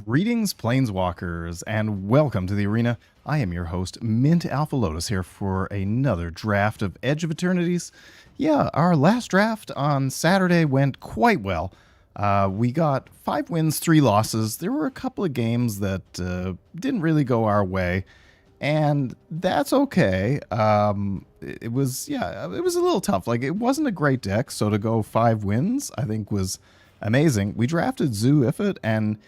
Greetings, Planeswalkers, and welcome to the arena. I am your host, Mint Alpha Lotus, here for another draft of Edge of Eternities. Yeah, our last draft on Saturday went quite well. We got 5 wins, 3 losses. There were a couple of games that didn't really go our way, and that's okay. It was a little tough. Like, it wasn't a great deck, so to go 5 wins, I think was amazing. We drafted Izzet, and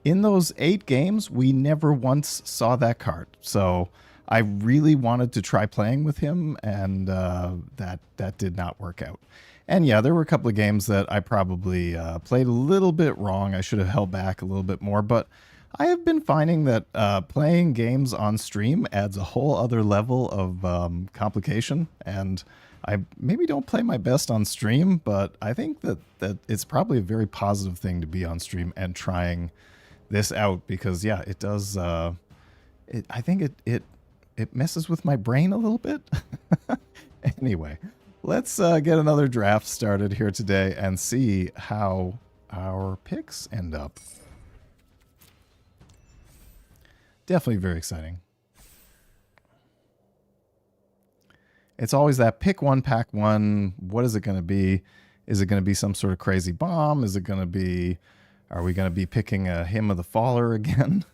in those 8 games, we never once saw that card. So I really wanted to try playing with him, and that did not work out. And yeah, there were a couple of games that I probably played a little bit wrong. I should have held back a little bit more, but I have been finding that playing games on stream adds a whole other level of complication, and I maybe don't play my best on stream, but I think that it's probably a very positive thing to be on stream and trying this out, because yeah, it does I think it messes with my brain a little bit. Anyway, let's get another draft started here today and see how our picks end up. Definitely very exciting. It's always that pick one, pack one. What is it going to be? Is it going to be some sort of crazy bomb? Is it going to be, are we going to be picking a Hymn of the Faller again?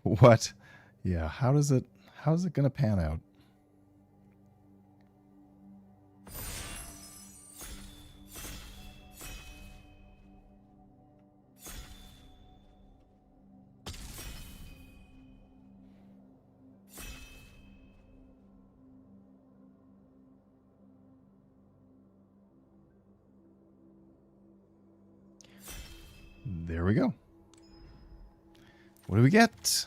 What? Yeah, how's it going to pan out? There we go. What do we get?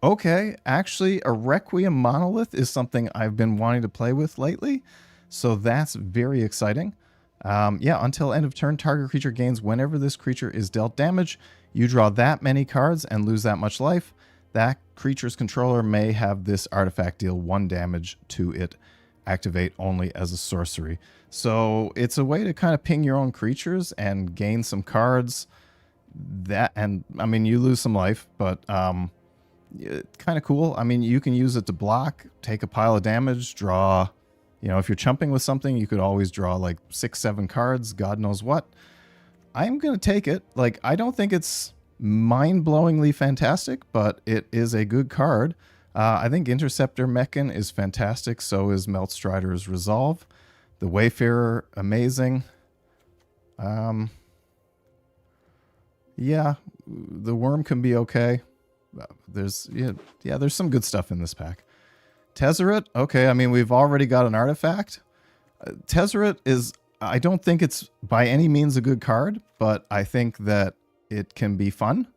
Okay, actually, a Requiem Monolith is something I've been wanting to play with lately, so that's very exciting. Yeah, until end of turn, target creature gains whenever this creature is dealt damage. You draw that many cards and lose that much life. That creature's controller may have this artifact deal 1 damage to it. Activate only as a sorcery. So it's a way to kind of ping your own creatures and gain some cards. That, and I mean, you lose some life, but kind of cool. I mean, you can use it to block, take a pile of damage, draw. You know, if you're chumping with something, you could always draw like 6, 7 cards, God knows what. I'm going to take it. Like, I don't think it's mind-blowingly fantastic, but it is a good card. I think Interceptor Mechan is fantastic, so is Meltstrider's Resolve. The Wayfarer, amazing. Yeah, the Worm can be okay. There's some good stuff in this pack. Tezzeret, okay, I mean, we've already got an artifact. Tezzeret is, I don't think it's by any means a good card, but I think that it can be fun.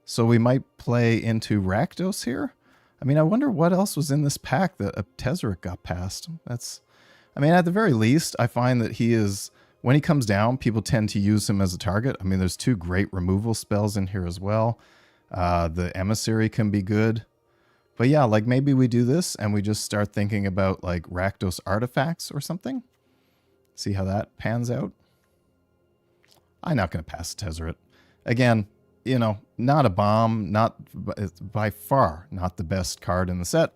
So we might play into Rakdos here. I mean, I wonder what else was in this pack that a Tezzeret got past. That's, I mean, at the very least, I find that he is, when he comes down, people tend to use him as a target. I mean, there's 2 great removal spells in here as well. The Emissary can be good. But yeah, like maybe we do this and we just start thinking about like Rakdos artifacts or something. See how that pans out. I'm not going to pass Tezzeret. Again, you know, not a bomb, not by far not the best card in the set,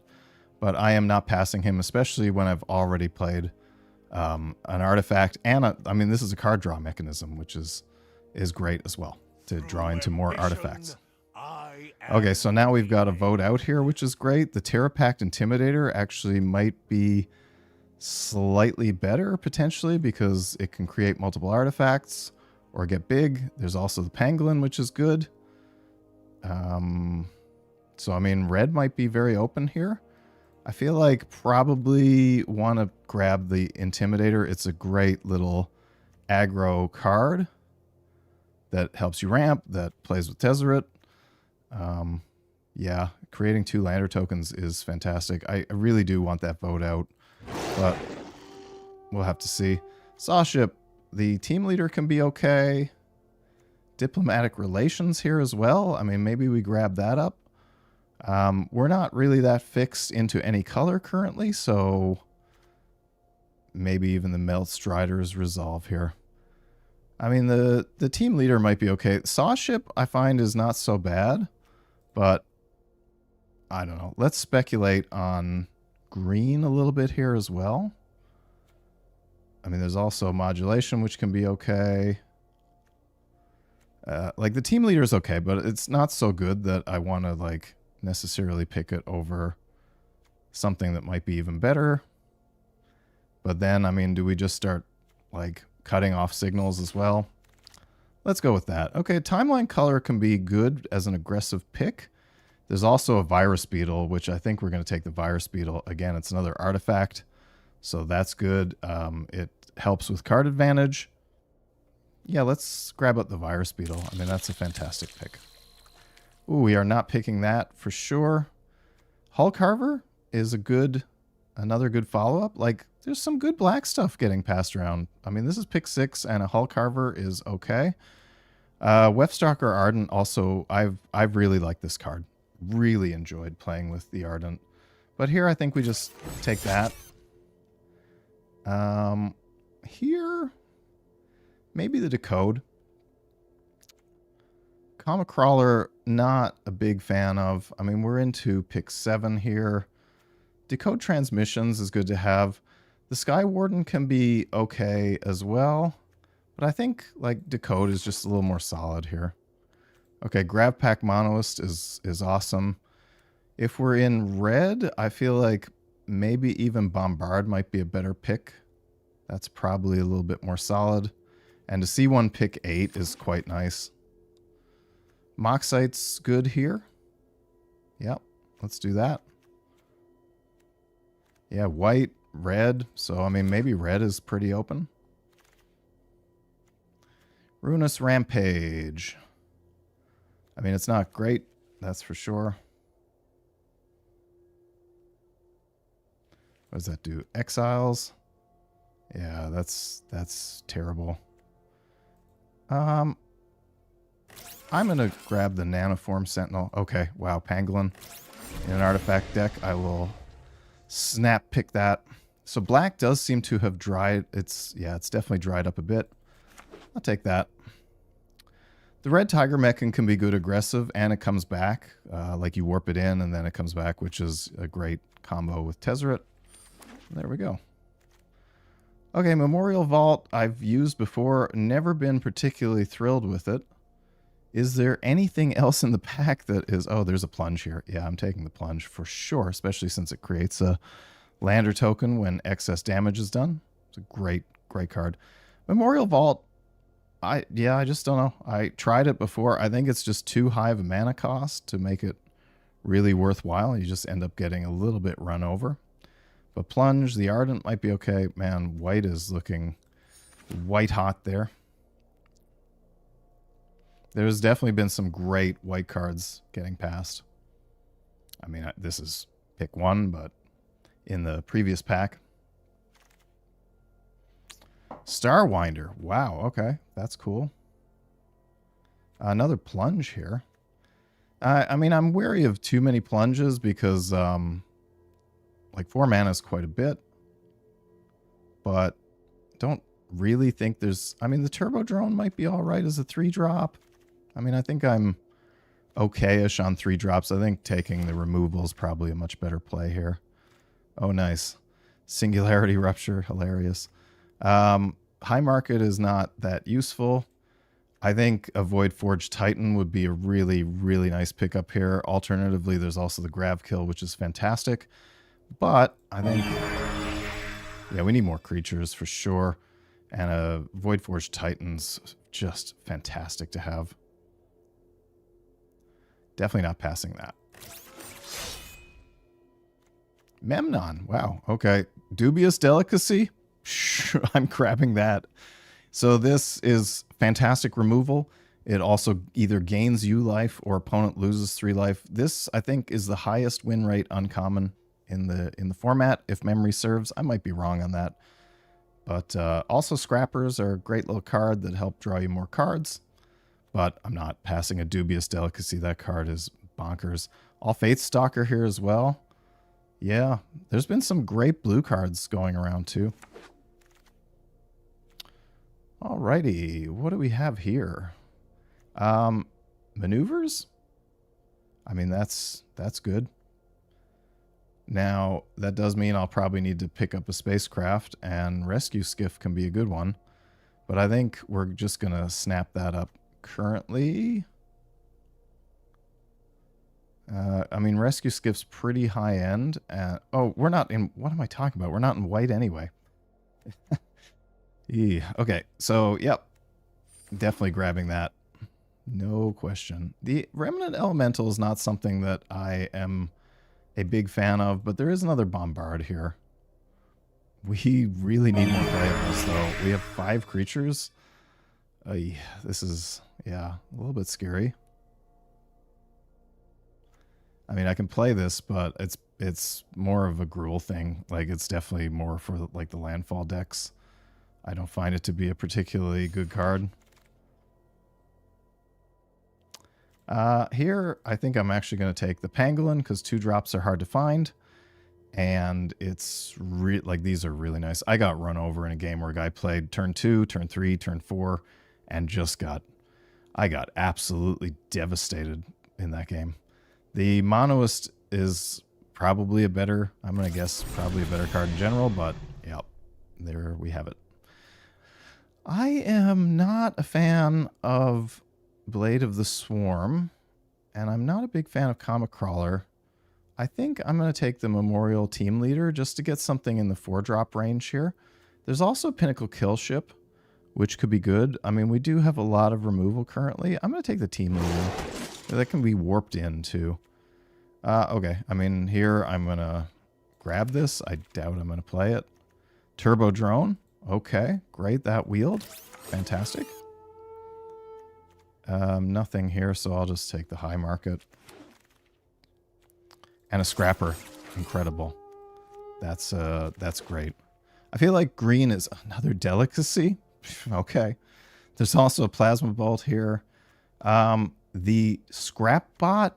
but I am not passing him, especially when I've already played an artifact, and I mean, this is a card draw mechanism, which is great as well to draw into more artifacts. Okay, so now we've got a vote out here, which is great. The Terrapact Intimidator actually might be slightly better potentially because it can create multiple artifacts or get big. There's also the Pangolin, which is good. So, I mean, red might be very open here. I feel like probably want to grab the Intimidator. It's a great little aggro card that helps you ramp, that plays with Tezzeret. Yeah, creating 2 Lander tokens is fantastic. I really do want that vote out, but we'll have to see. Sawship. The team leader can be okay. Diplomatic relations here as well. I mean, maybe we grab that up. We're not really that fixed into any color currently, so maybe even the Meltstrider's Resolve here. I mean, the team leader might be okay. Saw ship, I find, is not so bad, but I don't know. Let's speculate on green a little bit here as well. I mean, there's also modulation, which can be okay. Like, the team leader is okay, but it's not so good that I want to, like, necessarily pick it over something that might be even better. But then, I mean, do we just start, like, cutting off signals as well? Let's go with that. Okay, timeline color can be good as an aggressive pick. There's also a virus beetle, which I think we're going to take the virus beetle. Again, it's another artifact, so that's good. It helps with card advantage. Yeah, let's grab out the virus beetle. I mean, that's a fantastic pick. Ooh, we are not picking that for sure. Hull Carver is another good follow-up. Like, there's some good black stuff getting passed around. I mean, this is pick 6, and a Hull Carver is okay. Wefstalker Ardent also, I've really liked this card. Really enjoyed playing with the Ardent. But here, I think we just take that. Here, maybe the Decode. Comic Crawler, not a big fan of. I mean, we're into pick 7 here. Decode Transmissions is good to have. The Sky Warden can be okay as well, but I think, like, Decode is just a little more solid here. Okay, Gravpack Monoist is awesome. If we're in red, I feel like maybe even Bombard might be a better pick. That's probably a little bit more solid. And to see one pick 8 is quite nice. Moxite's good here. Yep, let's do that. Yeah, white, red. So, I mean, maybe red is pretty open. Ruinous Rampage. I mean, it's not great, that's for sure. What does that do? Exiles? Yeah, that's terrible. I'm going to grab the Nanoform Sentinel. Okay, wow, Pangolin. In an artifact deck, I will snap pick that. So black does seem to have dried. It's definitely dried up a bit. I'll take that. The red Tiger Mechan can be good aggressive, and it comes back. Like you warp it in, and then it comes back, which is a great combo with Tezzeret. There we go. Okay, Memorial Vault I've used before. Never been particularly thrilled with it. Is there anything else in the pack that is... Oh, there's a plunge here. Yeah, I'm taking the plunge for sure, especially since it creates a lander token when excess damage is done. It's a great, great card. Memorial Vault, I just don't know. I tried it before. I think it's just too high of a mana cost to make it really worthwhile. You just end up getting a little bit run over. But plunge, the Ardent might be okay. Man, white is looking white hot there. There's definitely been some great white cards getting passed. I mean, this is pick 1, but in the previous pack. Starwinder. Wow, okay. That's cool. Another plunge here. I mean, I'm wary of too many plunges because, like, 4 mana is quite a bit. But don't really think there's... I mean, the Turbo Drone might be all right as a 3-drop. I mean, I think I'm okay-ish on 3 drops. I think taking the removal is probably a much better play here. Oh, nice. Singularity Rupture. Hilarious. High Market is not that useful. I think a Void Forge Titan would be a really, really nice pickup here. Alternatively, there's also the Grav Kill, which is fantastic. But I think... yeah, we need more creatures for sure. And a Void Forge Titan's just fantastic to have. Definitely not passing that. Memnon. Wow. Okay. Dubious Delicacy. Sure, I'm grabbing that. So this is fantastic removal. It also either gains you life or opponent loses 3 life. This, I think, is the highest win rate uncommon in the format, if memory serves. I might be wrong on that. But also Scrappers are a great little card that help draw you more cards. But I'm not passing a Dubious Delicacy. That card is bonkers. All Faith Stalker here as well. Yeah, there's been some great blue cards going around too. Alrighty, what do we have here? Maneuvers? I mean, that's good. Now, that does mean I'll probably need to pick up a spacecraft, and rescue skiff can be a good one. But I think we're just going to snap that up currently. I mean, rescue skiff's pretty high end. Oh, we're not in... What am I talking about? We're not in white anyway. Okay, so, yep. Definitely grabbing that. No question. The Remnant Elemental is not something that I am a big fan of, but there is another Bombard here. We really need more playables, though. We have 5 creatures. This is, yeah, a little bit scary. I mean, I can play this, but it's more of a gruel thing. Like, it's definitely more for, like, the landfall decks. I don't find it to be a particularly good card. Here, I think I'm actually going to take the Pangolin, because 2-drops are hard to find. And it's like, these are really nice. I got run over in a game where a guy played turn 2, turn 3, turn 4, and I got absolutely devastated in that game. The Monoist is probably I'm going to guess, probably a better card in general, but yep, there we have it. I am not a fan of Blade of the Swarm, and I'm not a big fan of Comic Crawler. I think I'm going to take the Memorial Team Leader just to get something in the 4-drop range here. There's also Pinnacle Kill Ship, which could be good. I mean, we do have a lot of removal currently. I'm going to take the Team Leader. That can be warped in, too. Okay, I mean, here I'm going to grab this. I doubt I'm going to play it. Turbo Drone. Okay, great. That wield. Fantastic. Nothing here, so I'll just take the high market. And a Scrapper. Incredible. That's great. I feel like green is another delicacy. Okay. There's also a Plasma Bolt here. The Scrap Bot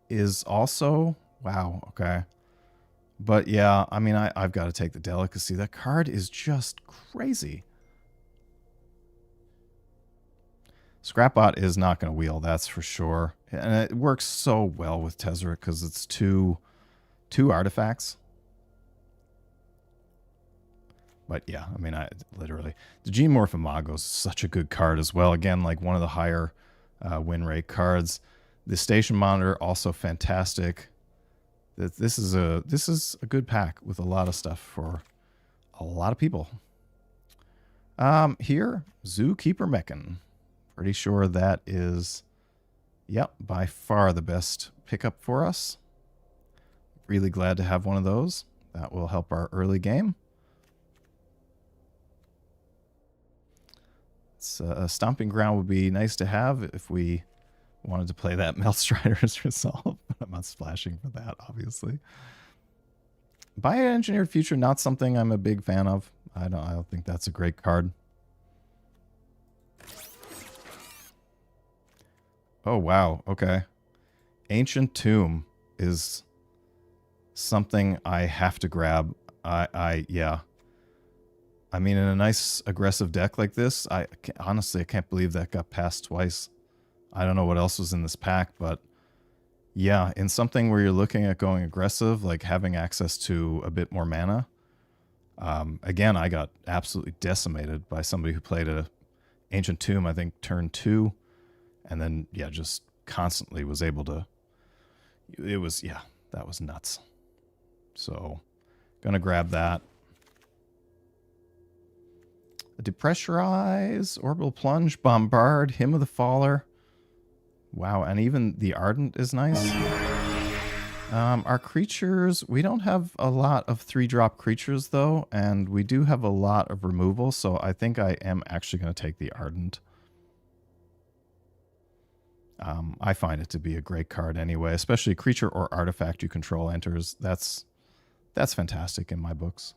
is also... Wow, okay. But yeah, I mean, I've got to take the delicacy. That card is just crazy. Scrapbot is not going to wheel, that's for sure. And it works so well with Tezzeret because it's two artifacts. But yeah, I mean, literally. The Geomorph Imago is such a good card as well. Again, like one of the higher win rate cards. The Station Monitor, also fantastic. This is a good pack with a lot of stuff for a lot of people. Here, Zookeeper Mechan. Pretty sure that is, yep, by far the best pickup for us. Really glad to have one of those. That will help our early game. It's a Stomping Ground would be nice to have if we wanted to play that Melstrider's Resolve. I'm not splashing for that, obviously. Bioengineered Future, not something I'm a big fan of. I don't think that's a great card. Oh, wow. Okay. Ancient Tomb is something I have to grab. Yeah. I mean, in a nice aggressive deck like this, honestly, I can't believe that got passed twice. I don't know what else was in this pack, but yeah, in something where you're looking at going aggressive, like having access to a bit more mana. Again, I got absolutely decimated by somebody who played a Ancient Tomb, I think turn 2. And then, yeah, just constantly was able to... It was, yeah, that was nuts. So, gonna grab that. Depressurize, Orbital Plunge, Bombard, Hymn of the Faller. Wow, and even the Ardent is nice. Our creatures, we don't have a lot of 3-drop creatures, though, and we do have a lot of removal, so I think I am actually going to take the Ardent. I find it to be a great card anyway, especially creature or artifact you control enters. That's fantastic in my books.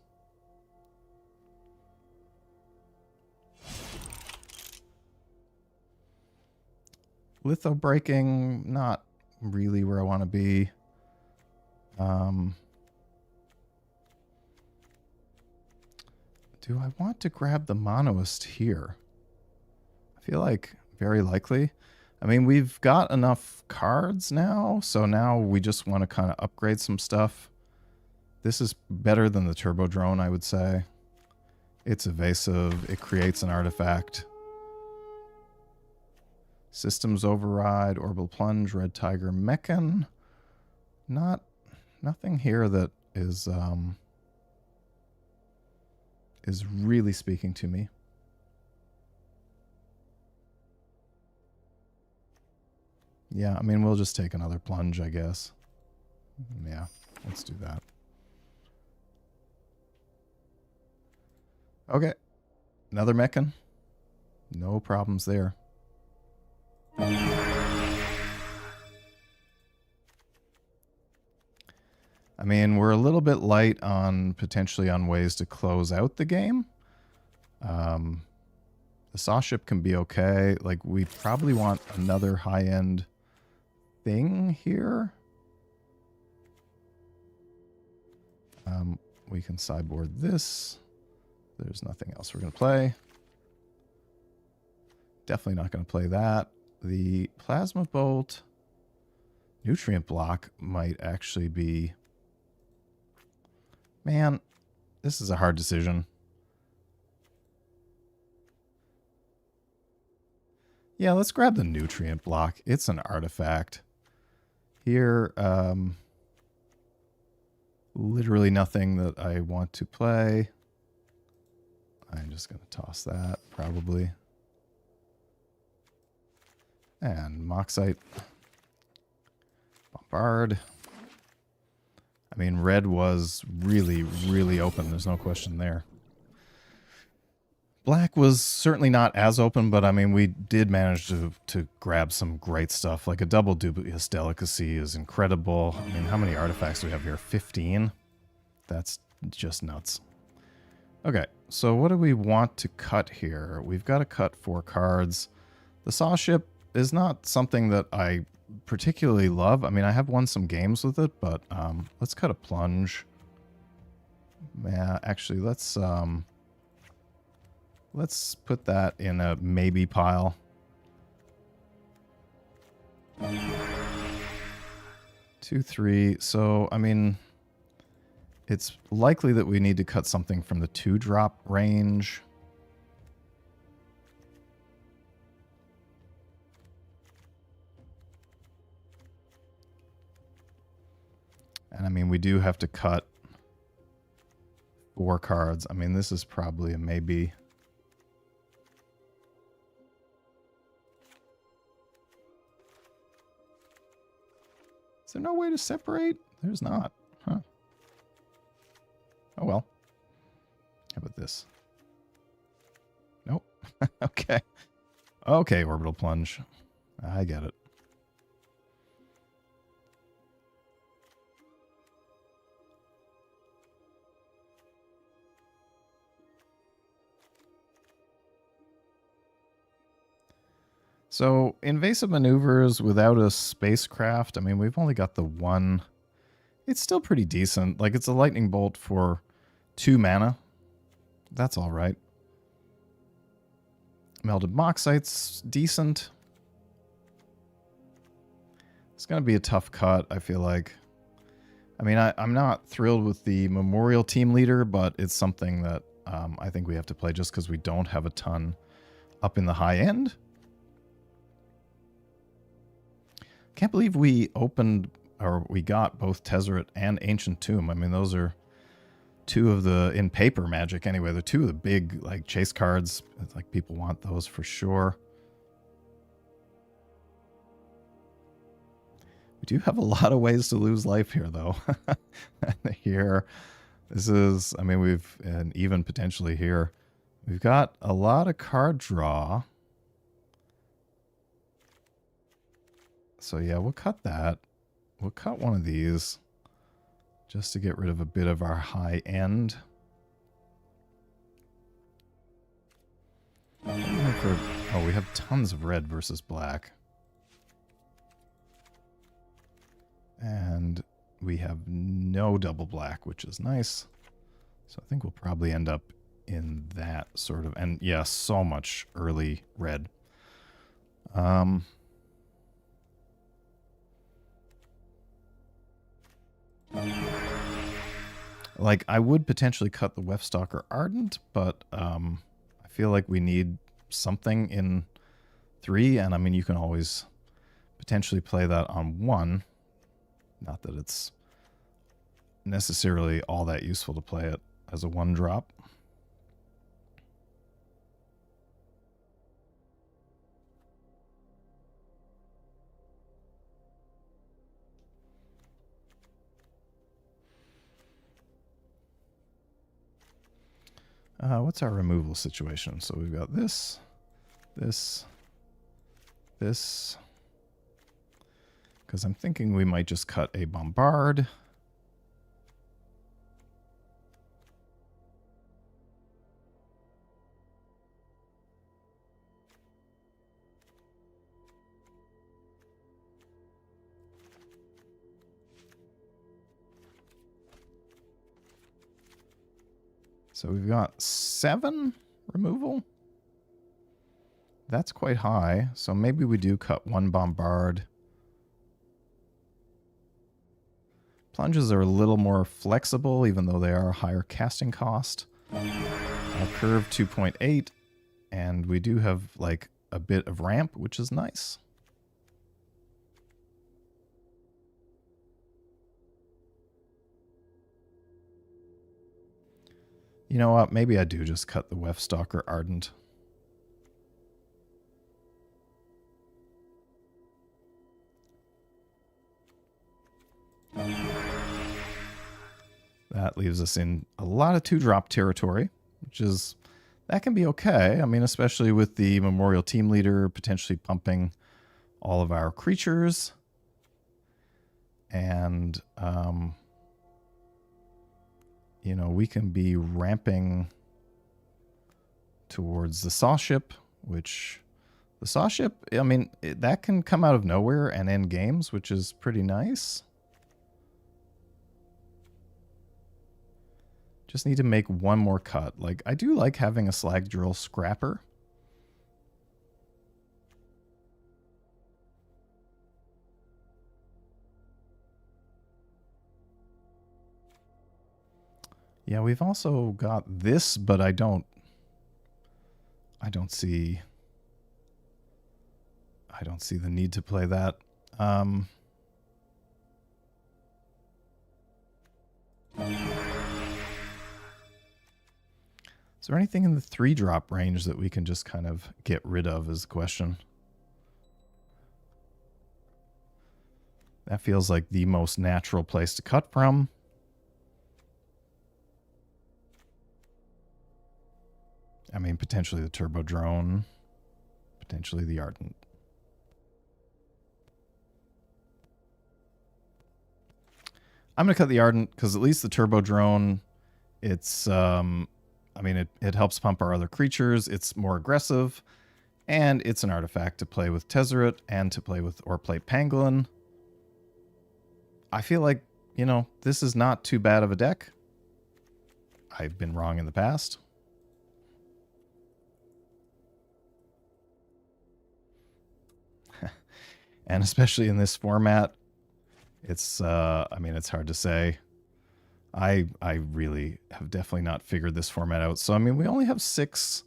Litho breaking, not really where I want to be. Do I want to grab the Monoist here? I feel like very likely. I mean, we've got enough cards now, so now we just want to kind of upgrade some stuff. This is better than the turbo drone, I would say. It's evasive. It creates an artifact. Systems override, orbital plunge, red tiger, mechan. Nothing here that is really speaking to me. Yeah, I mean, we'll just take another plunge, I guess. Yeah, let's do that. Okay. Another mechan. No problems there. I mean, we're a little bit light on potentially on ways to close out the game. The saw ship can be okay. Like, we probably want another high-end thing here. We can sideboard this. There's nothing else we're going to play. Definitely not going to play that. The plasma bolt nutrient block might actually be... Man, this is a hard decision. Yeah, let's grab the nutrient block. It's an artifact. Here, literally nothing that I want to play. I'm just going to toss that, probably. And Moxite. Bombard. I mean, red was really, really open. There's no question there. Black was certainly not as open, but I mean, we did manage to grab some great stuff. Like a double dubious delicacy is incredible. I mean, how many artifacts do we have here? 15? That's just nuts. Okay, so what do we want to cut here? We've got to cut 4 cards. The saw ship is not something that I particularly love. I mean, I have won some games with it, but let's cut a plunge. Yeah, actually, let's put that in a maybe pile. 2, 3. So, I mean, it's likely that we need to cut something from the 2-drop range. And I mean, we do have to cut 4 cards. I mean, this is probably a maybe. Is there no way to separate? There's not. Huh. Oh well. How about this? Nope. Okay. Okay, orbital plunge. I get it. So, invasive maneuvers without a spacecraft, I mean, we've only got the 1. It's still pretty decent. Like, it's a lightning bolt for 2 mana. That's all right. Melded Moxite's decent. It's going to be a tough cut, I feel like. I mean, I'm not thrilled with the Memorial Team Leader, but it's something that I think we have to play just because we don't have a ton up in the high end. Can't believe we opened, or we got both Tezzeret and Ancient Tomb. I mean, those are 2 of the, in paper Magic anyway, they're 2 of the big, like, chase cards. It's like, people want those for sure. We do have a lot of ways to lose life here, though. Here, this is, I mean, and even potentially here, we've got a lot of card draw. So yeah, we'll cut that. We'll cut one of these just to get rid of a bit of our high end. Oh, we have tons of red versus black. And we have no double black, which is nice. So I think we'll probably end up in that sort of, and yeah, so much early red. Like, I would potentially cut the Wefstalker Ardent, but I feel like we need something in 3, and I mean, you can always potentially play that on 1. Not that it's necessarily all that useful to play it as a 1-drop. What's our removal situation? So we've got this, this, this. Because I'm thinking we might just cut a Bombard. So we've got 7 removal. That's quite high. So maybe we do cut 1 Bombard. Plunges are a little more flexible, even though they are a higher casting cost. Curve 2.8, and we do have like a bit of ramp, which is nice. You know what? Maybe I do just cut the Wefstalker Ardent. That leaves us in a lot of 2-drop territory, which is, that can be okay. I mean, especially with the Memorial Team Leader potentially pumping all of our creatures. And, you know, we can be ramping towards the Saw Ship, which the Saw Ship, I mean, that can come out of nowhere and end games, which is pretty nice. Just need to make one more cut. Like, I do like having a Slag Drill Scrapper. Yeah, we've also got this, but I don't see the need to play that. Is there anything in the 3-drop range that we can just kind of get rid of is the question. That feels like the most natural place to cut from. I mean, potentially the Turbo Drone, potentially the Ardent. I'm going to cut the Ardent because at least the Turbo Drone, it's, I mean, it helps pump our other creatures. It's more aggressive, and it's an artifact to play with Tezzeret and to play with Oreplate Pangolin. I feel like, you know, this is not too bad of a deck. I've been wrong in the past. And especially in this format, it's, I mean, it's hard to say. I really have definitely not figured this format out. So, I mean, we only have 6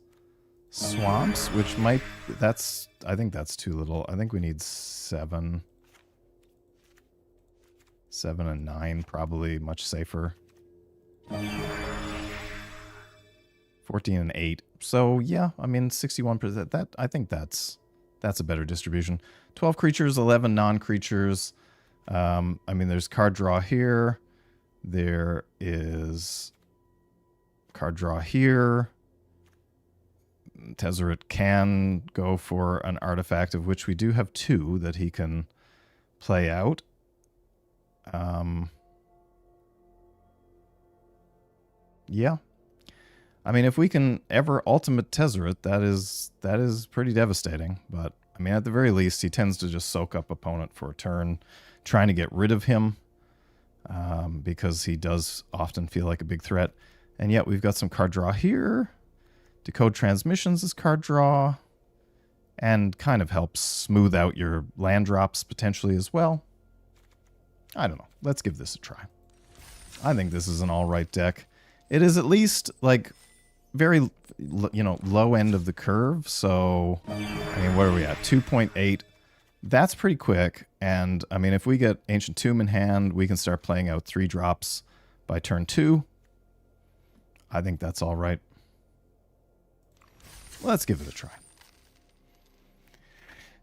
swamps, which might, that's, I think that's too little. I think we need 7. 7 and 9, probably much safer. 14 and 8. So, yeah, I mean, 61%. That, I think that's a better distribution. 12 creatures, 11 non-creatures. I mean, there's card draw here. There is card draw here. Tezzeret can go for an artifact, of which we do have 2 that he can play out. Yeah. I mean, if we can ever ultimate Tezzeret, that is pretty devastating. But, I mean, at the very least, he tends to just soak up opponent for a turn, trying to get rid of him. Because he does often feel like a big threat. And yet we've got some card draw here. Decode Transmissions is card draw. and kind of helps smooth out your land drops potentially as well. I don't know. Let's give this a try. I think this is an alright deck. It is at least, like, very, you know, low end of the curve. So, I mean, what are we at? 2.8. That's pretty quick. And, I mean, if we get Ancient Tomb in hand, we can start playing out 3 drops by turn 2. I think that's alright. Let's give it a try.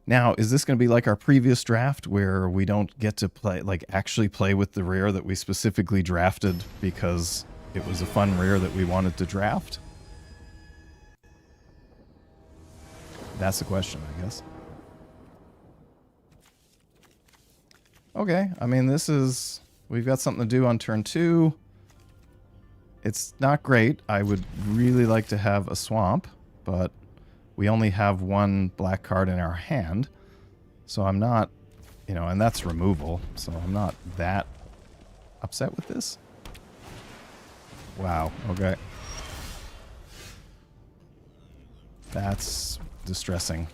Now, is this going to be like our previous draft where we don't get to play, like, actually play with the rare that we specifically drafted because it was a fun rare that we wanted to draft? That's the question, I guess. Okay, I mean, this is... We've got something to do on turn 2. It's not great. I would really like to have a swamp, but we only have 1 black card in our hand. So I'm not, you know, and that's removal. So I'm not that upset with this. Wow, okay. That's distressing.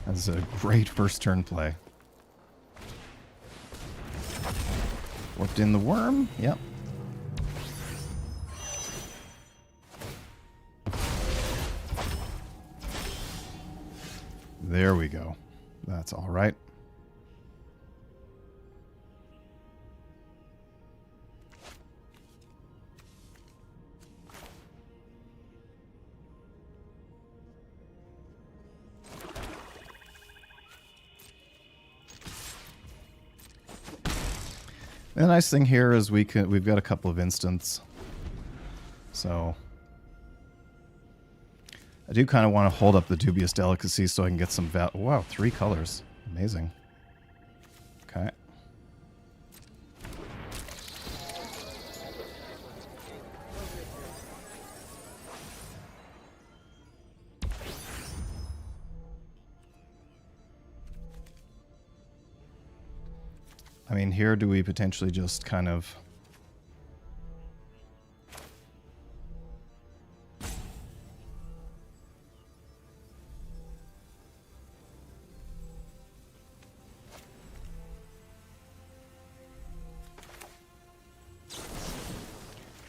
That's a great first turn play. Warped in the worm. Yep. There we go. That's all right. The nice thing here is we've got a couple of instants. So I do kind of want to hold up the Dubious Delicacy so I can get some wow, 3 colors. Amazing. Okay. I mean, here do we potentially just kind of...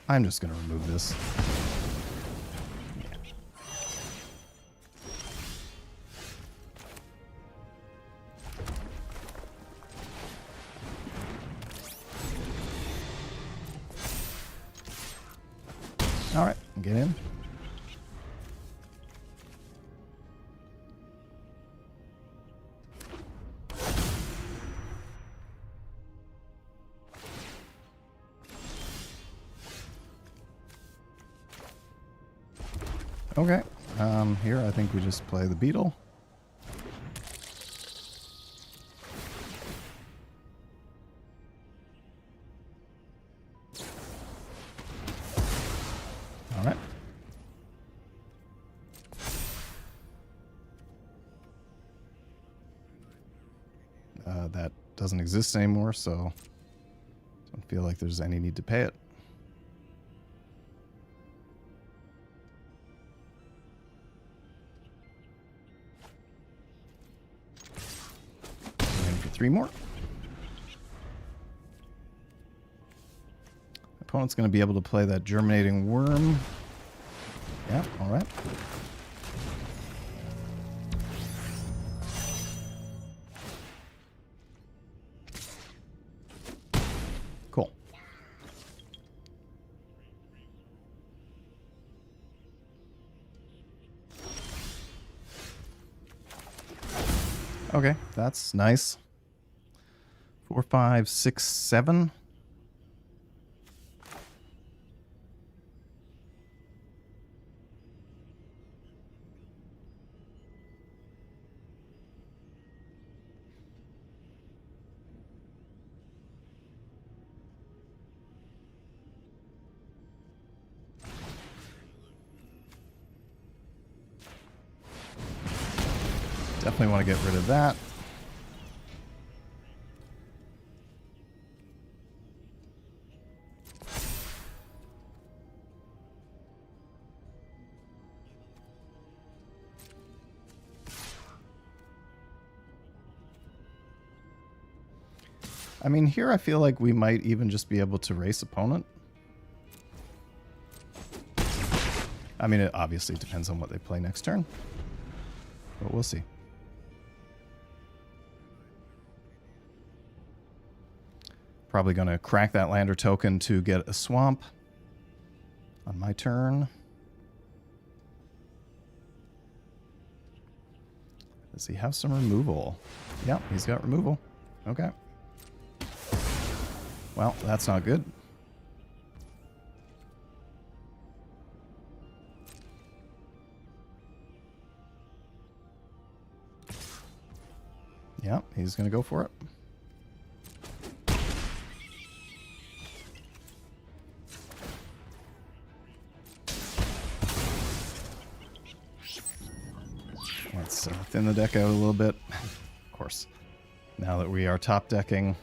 I'm just going to remove this. All right, get in. Okay, here I think we just play the beetle. All right. That doesn't exist anymore, so don't feel like there's any need to pay it. And for 3 more. Opponent's going to be able to play that Germinating Worm. Yeah, all right. Cool. Okay, that's nice. 4, 5, 6, 7. Definitely want to get rid of that. I mean, here I feel like we might even just be able to race opponent. I mean, it obviously depends on what they play next turn. But we'll see. Probably going to crack that lander token to get a swamp on my turn. Does he have some removal? Yep, he's got removal. Okay. Well, that's not good. Yep, he's going to go for it. Let's thin the deck out a little bit. Of course, now that we are top decking.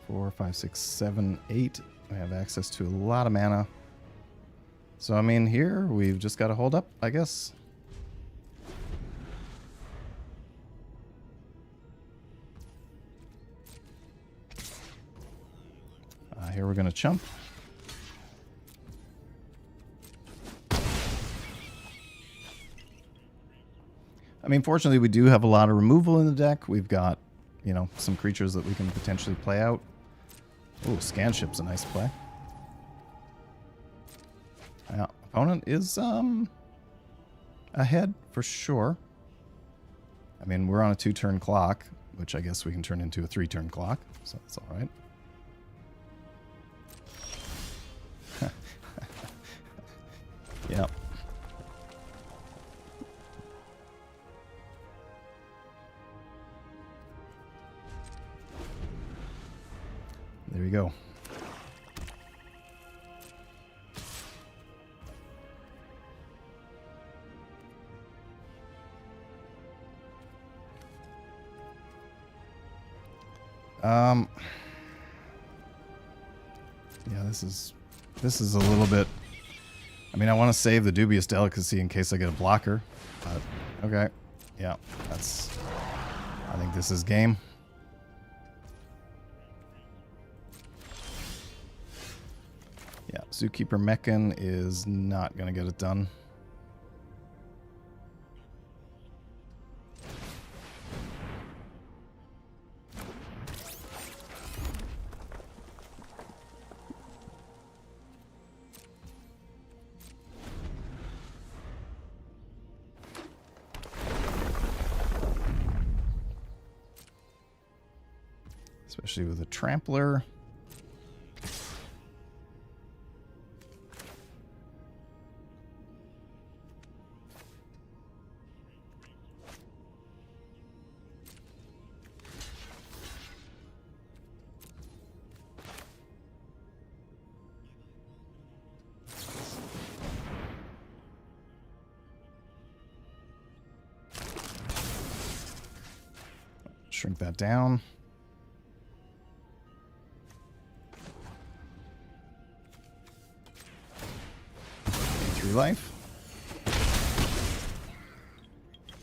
Four, 5, 6, 7, 8. We have access to a lot of mana. So, I mean, here we've just got to hold up, I guess. Here we're going to chump. I mean, fortunately, we do have a lot of removal in the deck. We've got, you know, some creatures that we can potentially play out. Oh, Scanship's a nice play. Yeah, opponent is ahead for sure. I mean, we're on a 2-turn clock, which I guess we can turn into a 3-turn clock, so that's all right. Yep. There you go. Yeah, this is a little bit. I mean, I want to save the dubious delicacy in case I get a blocker, but okay. Yeah, that's. I think this is game. Yeah, Zookeeper Mechan is not going to get it done. Especially with a Trampler. Shrink that down. 3 life.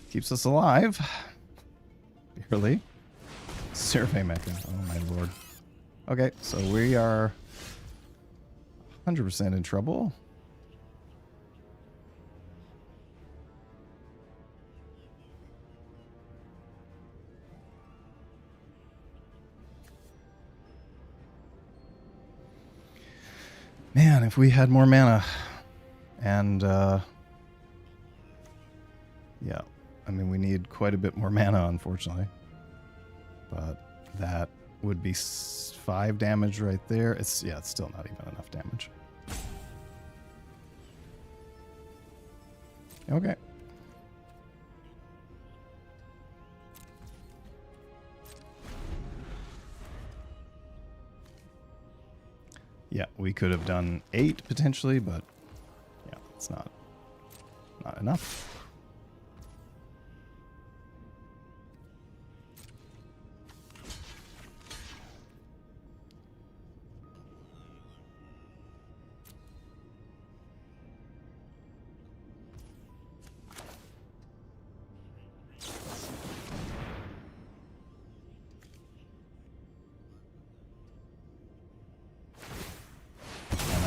Keeps us alive. Barely. Survey Mechan. Oh my lord. Okay, so we are 100% in trouble. Man, if we had more mana. And, yeah. I mean, we need quite a bit more mana, unfortunately. But that would be 5 damage right there. It's still not even enough damage. Okay. Yeah, we could have done 8 potentially, but yeah, it's not enough.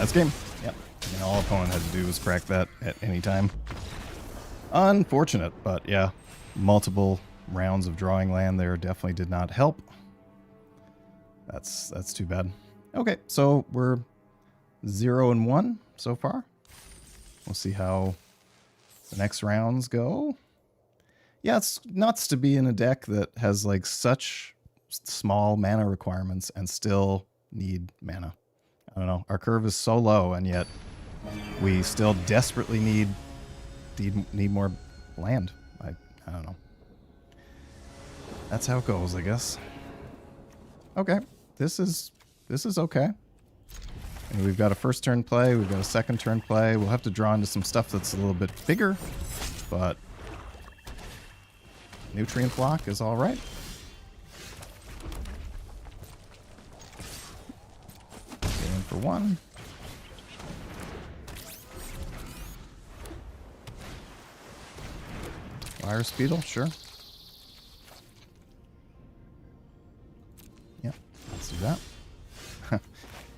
That's game. Yep. And all opponent had to do was crack that at any time. Unfortunate, but yeah. Multiple rounds of drawing land there definitely did not help. That's too bad. Okay, so we're 0-1 so far. We'll see how the next rounds go. Yeah, it's nuts to be in a deck that has like such small mana requirements and still need mana. I don't know. Our curve is so low, and yet we still desperately need more land. I don't know. That's how it goes, I guess. Okay, this is okay. And we've got a first turn play. We've got a second turn play. We'll have to draw into some stuff that's a little bit bigger, but nutrient block is all right. Get in for one. Fire Speedle, sure. Yep, let's do that.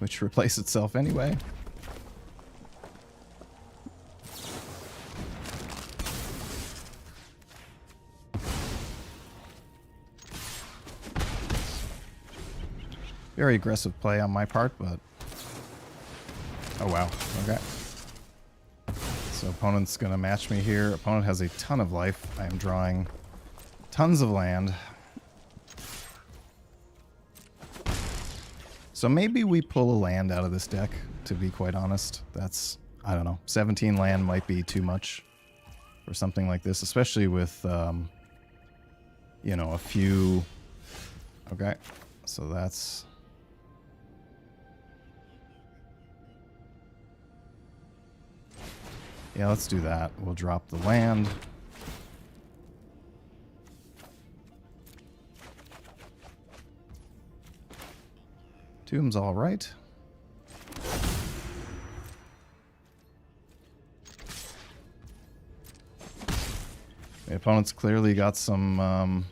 Which replace itself anyway. Very aggressive play on my part, but... Oh wow, okay. So opponent's gonna match me here. Opponent has a ton of life. I am drawing tons of land. So maybe we pull a land out of this deck, to be quite honest. That's, I don't know, 17 land might be too much for something like this, especially with, you know, a few... Okay, so that's... Yeah, let's do that. We'll drop the land. Tomb's all right. The opponent's clearly got some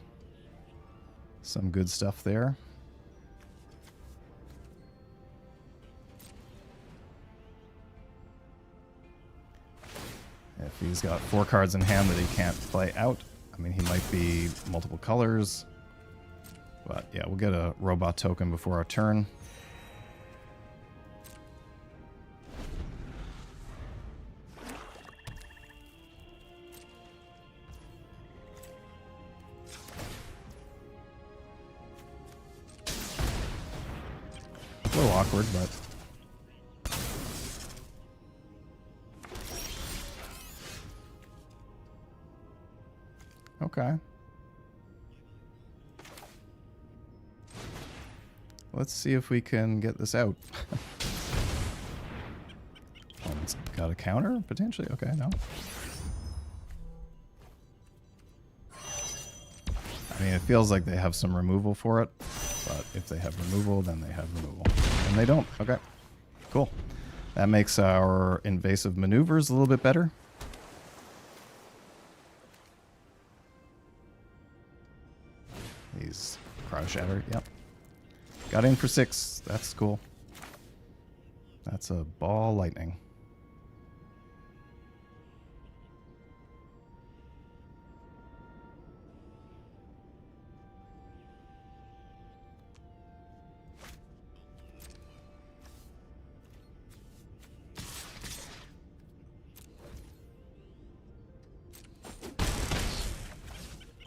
good stuff there. If he's got 4 cards in hand that he can't play out, I mean, he might be multiple colors. But yeah, we'll get a robot token before our turn. A little awkward, but... Okay. Let's see if we can get this out. Oh, it's got a counter, potentially? Okay, no. I mean, it feels like they have some removal for it, but if they have removal, then they have removal. And they don't. Okay, cool. That makes our invasive maneuvers a little bit better. He's Cryo Shatter, yep. Got in for 6. That's cool. That's a ball lightning.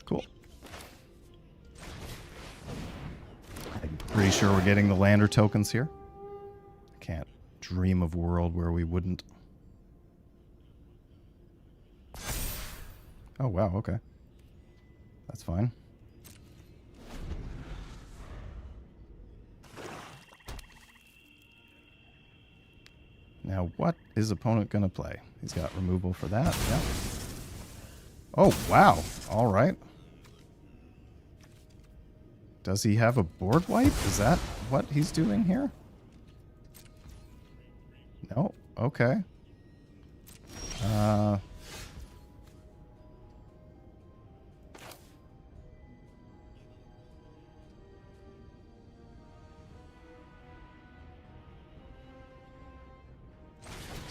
Cool. Pretty sure we're getting the lander tokens here. I can't dream of a world where we wouldn't. Oh, wow, okay. That's fine. Now, what is opponent going to play? He's got removal for that, yeah. Oh, wow. All right. Does he have a board wipe? Is that what he's doing here? No. Okay.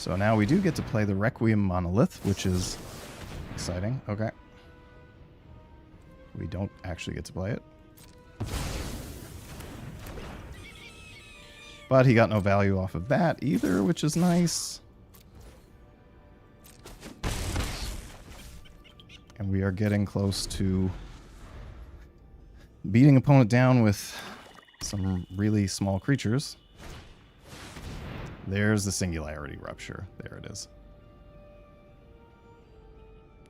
So now we do get to play the Requiem Monolith, which is exciting. Okay. We don't actually get to play it. But he got no value off of that either, which is nice. And we are getting close to beating opponent down with some really small creatures. There's the Singularity Rupture. There it is.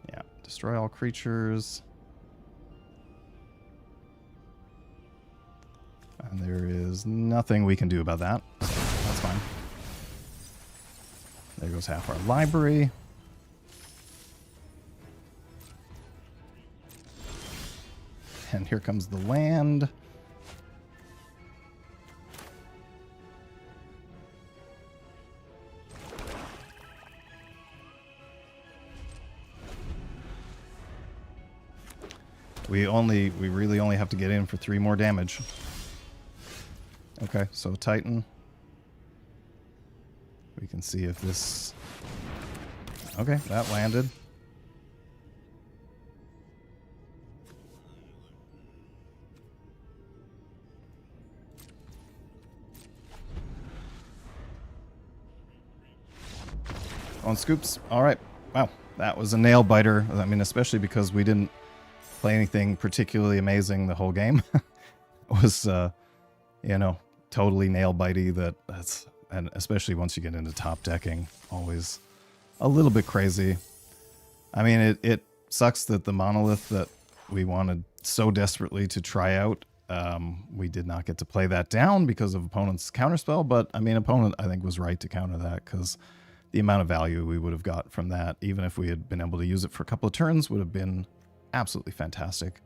Yeah, destroy all creatures. And there is nothing we can do about that. So that's fine. There goes half our library. And here comes the land. We really only have to get in for 3 more damage. Okay, so Titan. We can see if this... Okay, that landed. On scoops. All right. Wow, that was a nail biter. I mean, especially because we didn't play anything particularly amazing the whole game. It was, you know, totally nail bitey. And especially once you get into top decking, always a little bit crazy. I mean, it sucks that the monolith that we wanted so desperately to try out, we did not get to play that down because of opponent's counterspell. But I mean, opponent I think was right to counter that because the amount of value we would have got from that, even if we had been able to use it for a couple of turns, would have been absolutely fantastic.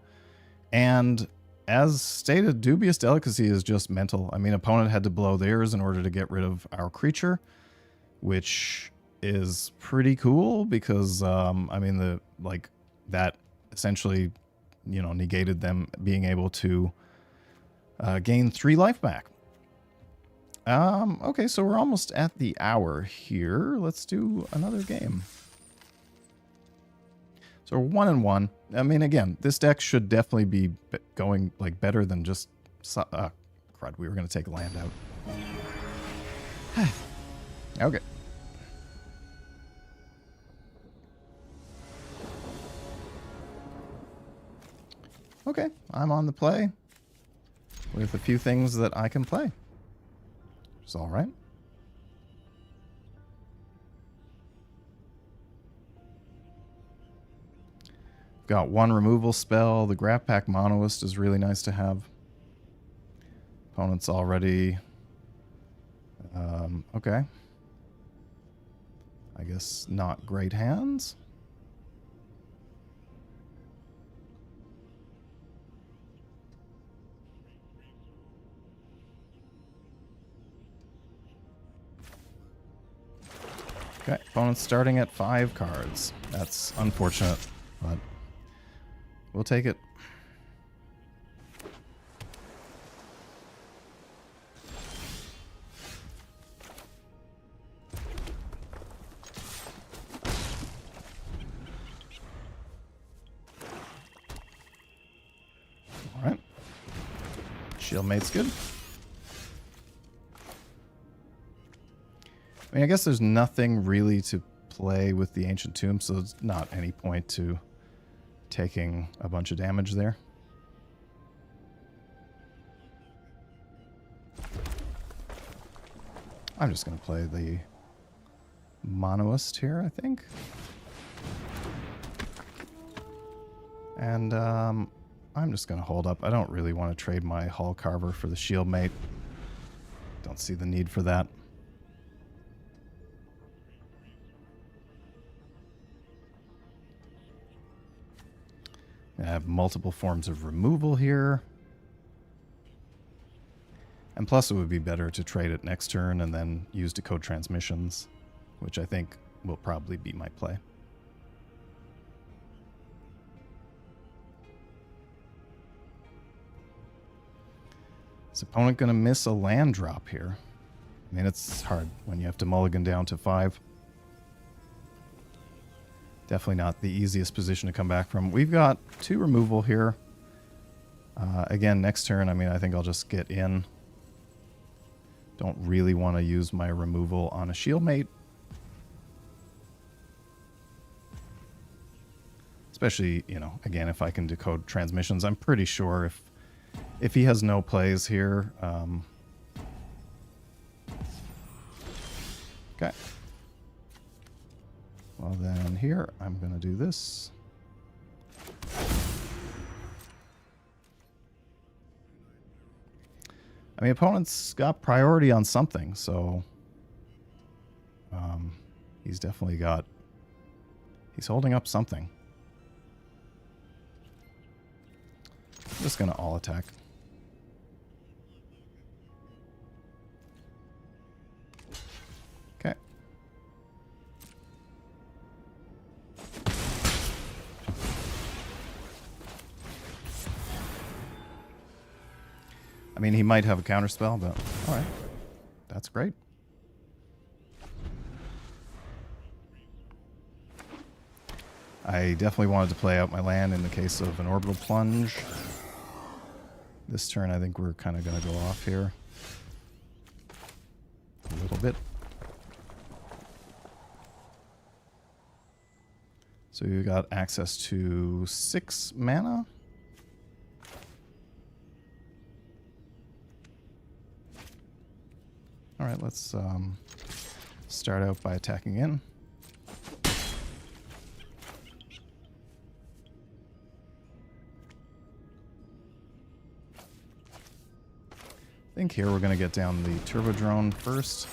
And as stated, Dubious Delicacy is just mental. I mean, opponent had to blow theirs in order to get rid of our creature, which is pretty cool because, I mean, that essentially, you know, negated them being able to gain 3 life back. Okay, so we're almost at the hour here. Let's do another game. So we're 1-1. I mean, again, this deck should definitely be going like better than just... crud, we were going to take land out. Okay. Okay, I'm on the play with a few things that I can play. It's all right. Got 1 removal spell. The Graph Pack Monoist is really nice to have. Opponent's already... okay. I guess not great hands. Okay, opponent's starting at 5 cards. That's unfortunate, but we'll take it. All right. Shieldmate's good. I mean, I guess there's nothing really to play with the Ancient Tomb, so there's not any point to taking a bunch of damage there. I'm just going to play the Monoist here, I think. And I'm just going to hold up. I don't really want to trade my Hull Carver for the Shieldmate. Don't see the need for that. I have multiple forms of removal here. And plus it would be better to trade it next turn and then use Decode Transmissions, which I think will probably be my play. Is opponent going to miss a land drop here? I mean, it's hard when you have to mulligan down to 5. Definitely not the easiest position to come back from. We've got 2 removal here. Again, next turn, I mean, I think I'll just get in. Don't really want to use my removal on a shield mate. Especially, you know, again, if I can decode transmissions. I'm pretty sure if he has no plays here. Okay. Well, then here, I'm going to do this. I mean, opponent's got priority on something, so he's definitely got... He's holding up something. I'm just going to all attack. Okay. I mean, he might have a counterspell, but alright. That's great. I definitely wanted to play out my land in the case of an orbital plunge. This turn, I think we're kind of going to go off here. A little bit. So we got access to 6 mana. Alright, let's start out by attacking in. I think here we're going to get down the turbo drone first.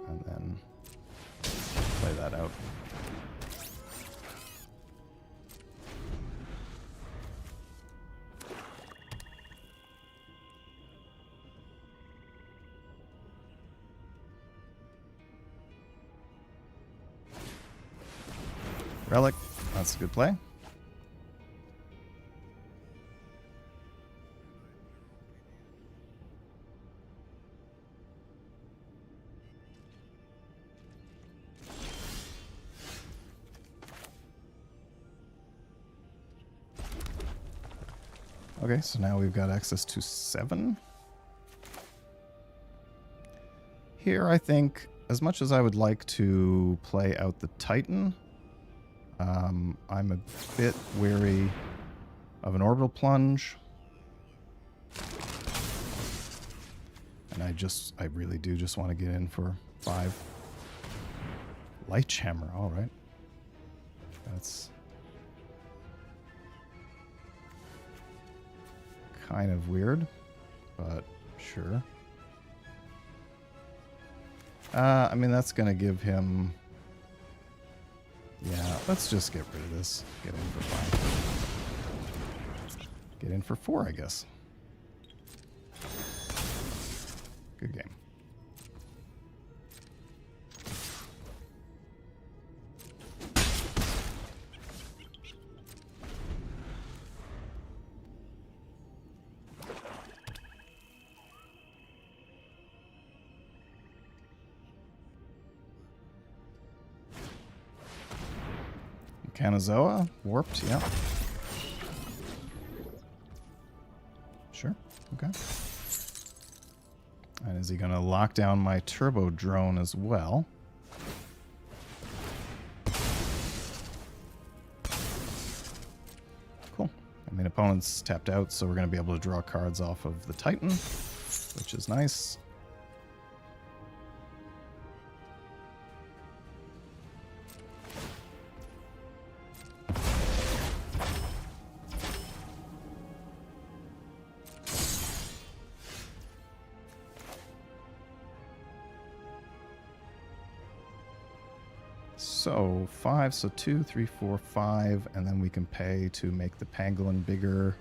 And then play that out. Relic, that's a good play. Okay, so now we've got access to 7. Here, I think, as much as I would like to play out the Titan, I'm a bit wary of an orbital plunge. And I really do just want to get in for 5. Light Hammer, alright. That's kind of weird, but sure. I mean, that's going to give him... Yeah, let's just get rid of this. Get in for 5. Get in for 4, I guess. Good game. Kanazoa, warped, yeah. Sure, okay. And is he going to lock down my turbo drone as well? Cool. I mean, opponent's tapped out, so we're going to be able to draw cards off of the Titan, which is nice. So 5, so 2, 3, 4, 5, and then we can pay to make the pangolin bigger.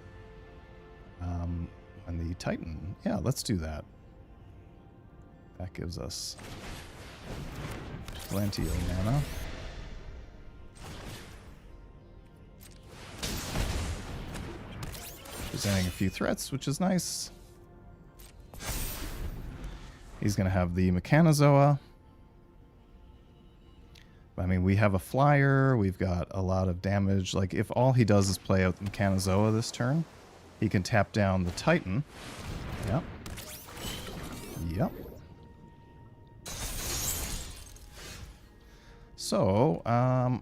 And the Titan. Yeah, let's do that. That gives us plenty of mana. Presenting a few threats, which is nice. He's going to have the Mechanozoa. I mean, we have a flyer. We've got a lot of damage. Like, if all he does is play out Mechanizoa this turn, he can tap down the Titan. Yep. Yep. So, I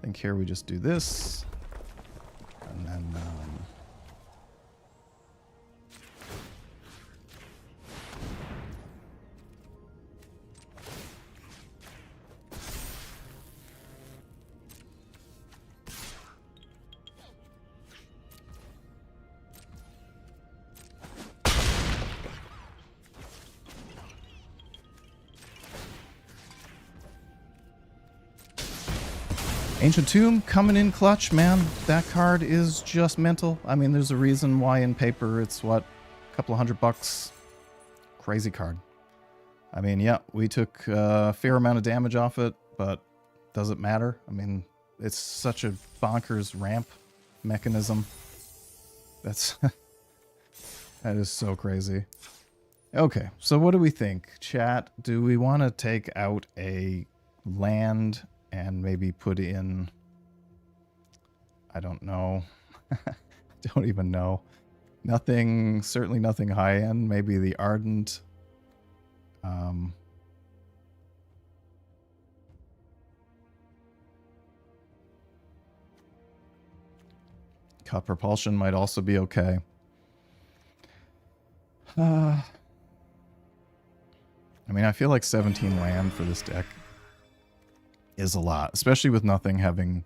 think here we just do this. And then, Ancient Tomb coming in clutch, man. That card is just mental. I mean, there's a reason why in paper it's, what, a couple of $100. Crazy card. I mean, yeah, we took a fair amount of damage off it, but does it matter? I mean, it's such a bonkers ramp mechanism. That's... that is so crazy. Okay, so what do we think? Chat, do we want to take out a land and maybe put in, I don't know. Don't even know. Nothing, certainly nothing high end. Maybe the Ardent. Cut Propulsion might also be okay. I mean, I feel like 17 land for this deck is a lot, especially with nothing having,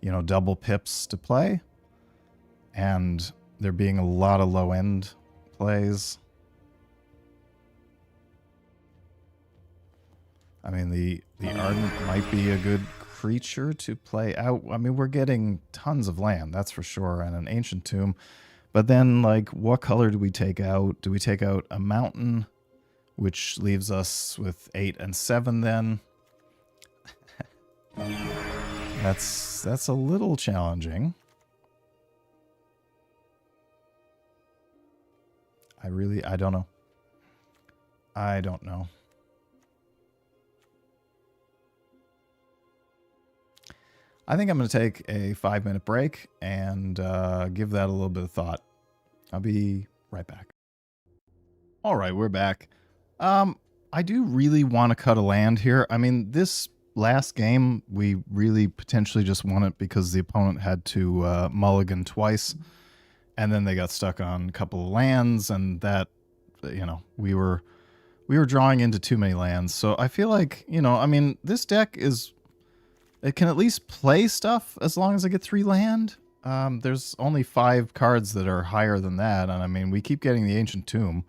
you know, double pips to play, and there being a lot of low end plays. I mean, the Ardent might be a good creature to play out. I mean, we're getting tons of land, that's for sure, and an Ancient Tomb. But then, like, what color do we take out? Do we take out a mountain, which leaves us with 8 and 7 then? That's a little challenging. I don't know. I don't know. I think I'm going to take a 5-minute break and give that a little bit of thought. I'll be right back. All right, we're back. I do really want to cut a land here. I mean, this last game, we really potentially just won it because the opponent had to mulligan twice, and then they got stuck on a couple of lands, and that, you know, we were drawing into too many lands. So I feel like, you know, I mean, this deck is, it can at least play stuff as long as I get 3 land. There's only 5 cards that are higher than that, and I mean, we keep getting the Ancient Tomb,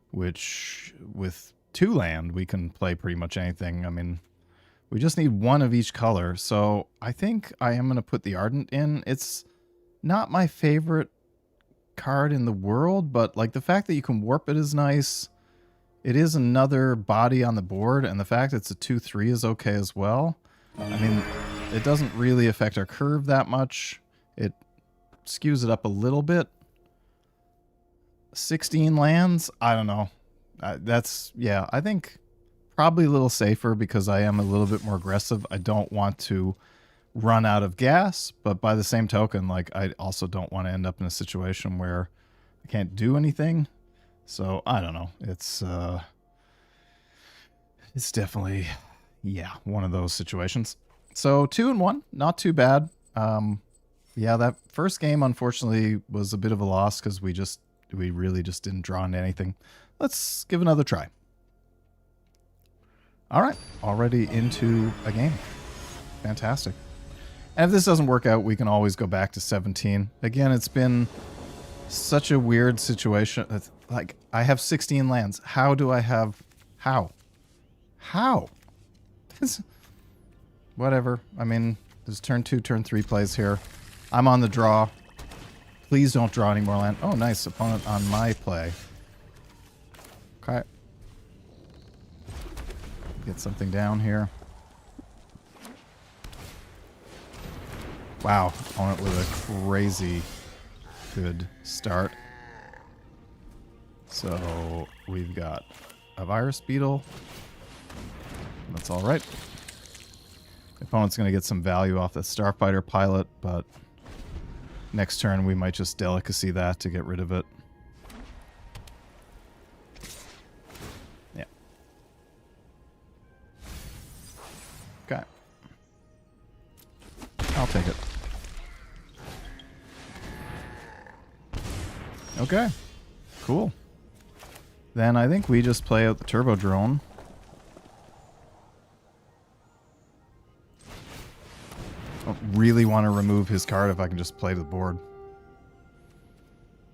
which with 2 land, we can play pretty much anything. I mean, we just need 1 of each color, so I think I am going to put the Ardent in. It's not my favorite card in the world, but like the fact that you can warp it is nice. It is another body on the board, and the fact it's a 2/3 is okay as well. I mean, it doesn't really affect our curve that much. It skews it up a little bit. 16 lands? I don't know. That's, yeah, I think probably a little safer because I am a little bit more aggressive. I don't want to run out of gas, but by the same token, like, I also don't want to end up in a situation where I can't do anything. So I don't know. It's definitely, yeah, one of those situations. So 2-1, not too bad. Yeah, that first game unfortunately was a bit of a loss because we really just didn't draw into anything. Let's give another try. All right, already into a game. Fantastic. And if this doesn't work out, we can always go back to 17. Again, it's been such a weird situation. It's like, I have 16 lands. How do I have... How? Whatever. I mean, there's turn 2, turn 3 plays here. I'm on the draw. Please don't draw any more land. Oh, nice. Opponent on my play. Okay. Get something down here. Wow. Opponent with a crazy good start. So we've got a virus beetle. That's all right. The opponent's going to get some value off the Starfighter pilot, but next turn we might just delicacy that to get rid of it. Yeah. Okay. I'll take it. Okay. Cool. Then I think we just play out the Turbo Drone. I really want to remove his card if I can just play to the board.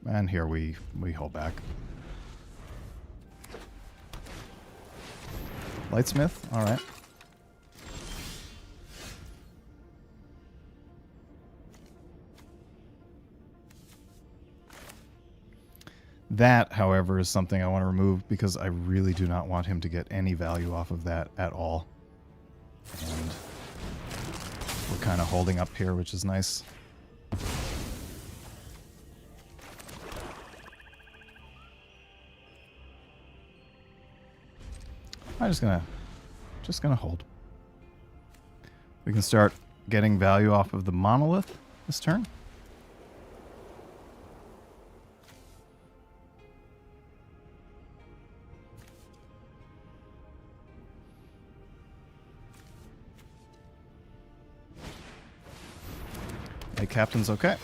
And here we hold back. Lightsmith, alright. That, however, is something I want to remove because I really do not want him to get any value off of that at all. And we're kind of holding up here, which is nice. I'm just gonna hold. We can start getting value off of the monolith this turn. Hey, Captain's okay.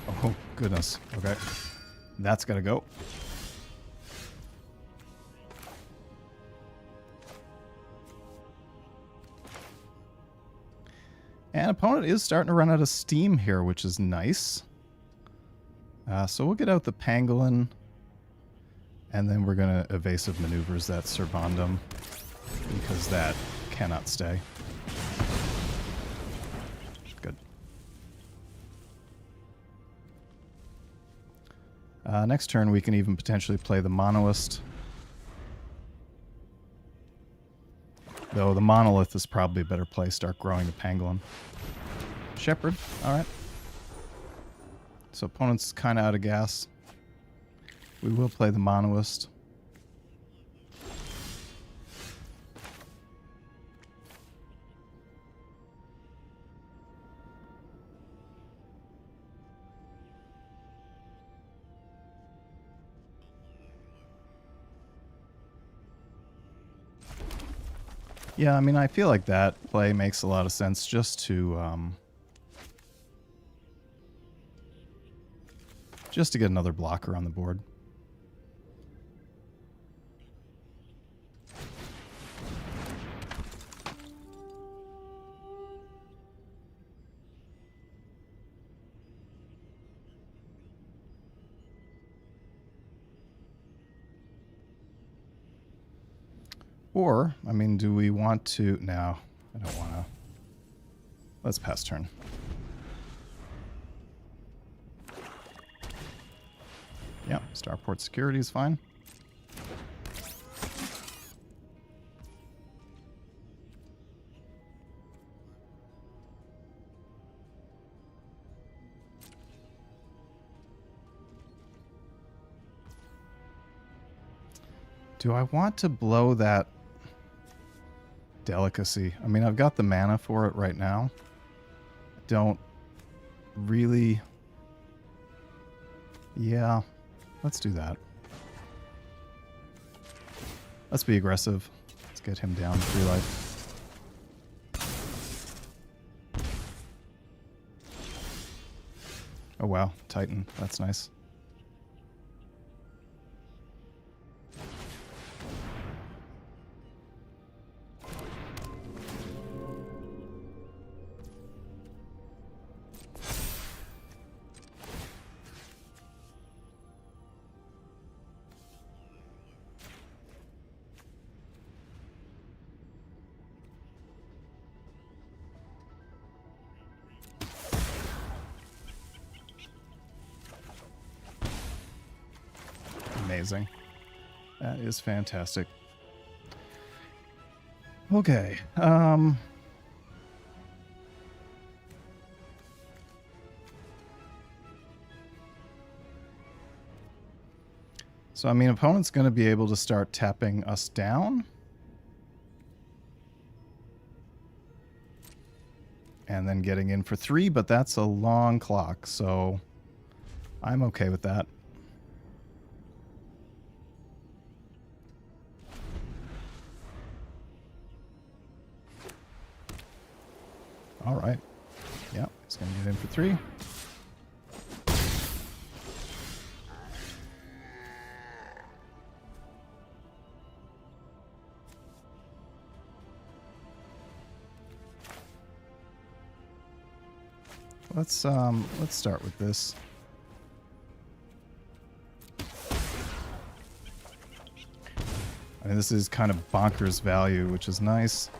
Oh, goodness. Okay. That's gotta go. And opponent is starting to run out of steam here, which is nice. So we'll get out the Pangolin. And then we're going to evasive maneuvers that Servandum. Because that cannot stay. Good. Next turn we can even potentially play the Monoist. Though the Monolith is probably a better play. Start growing the Pangolin. Shepherd, alright. So opponent's kind of out of gas. We will play the Monoist. Yeah, I mean, I feel like that play makes a lot of sense just to get another blocker on the board. Or, I mean, do we want to... No, I don't want to. Let's pass turn. Yeah, Starport security is fine. Do I want to blow that delicacy? I mean, I've got the mana for it right now. Don't really... Yeah, let's do that. Let's be aggressive. Let's get him down to 3 life. Oh wow, Titan. That's nice. Amazing. That is fantastic. Okay. So, I mean, opponent's going to be able to start tapping us down. And then getting in for 3, but that's a long clock, so I'm okay with that. All right. Yeah, he's going to get in for 3. Let's start with this. I mean, this is kind of bonkers value, which is nice.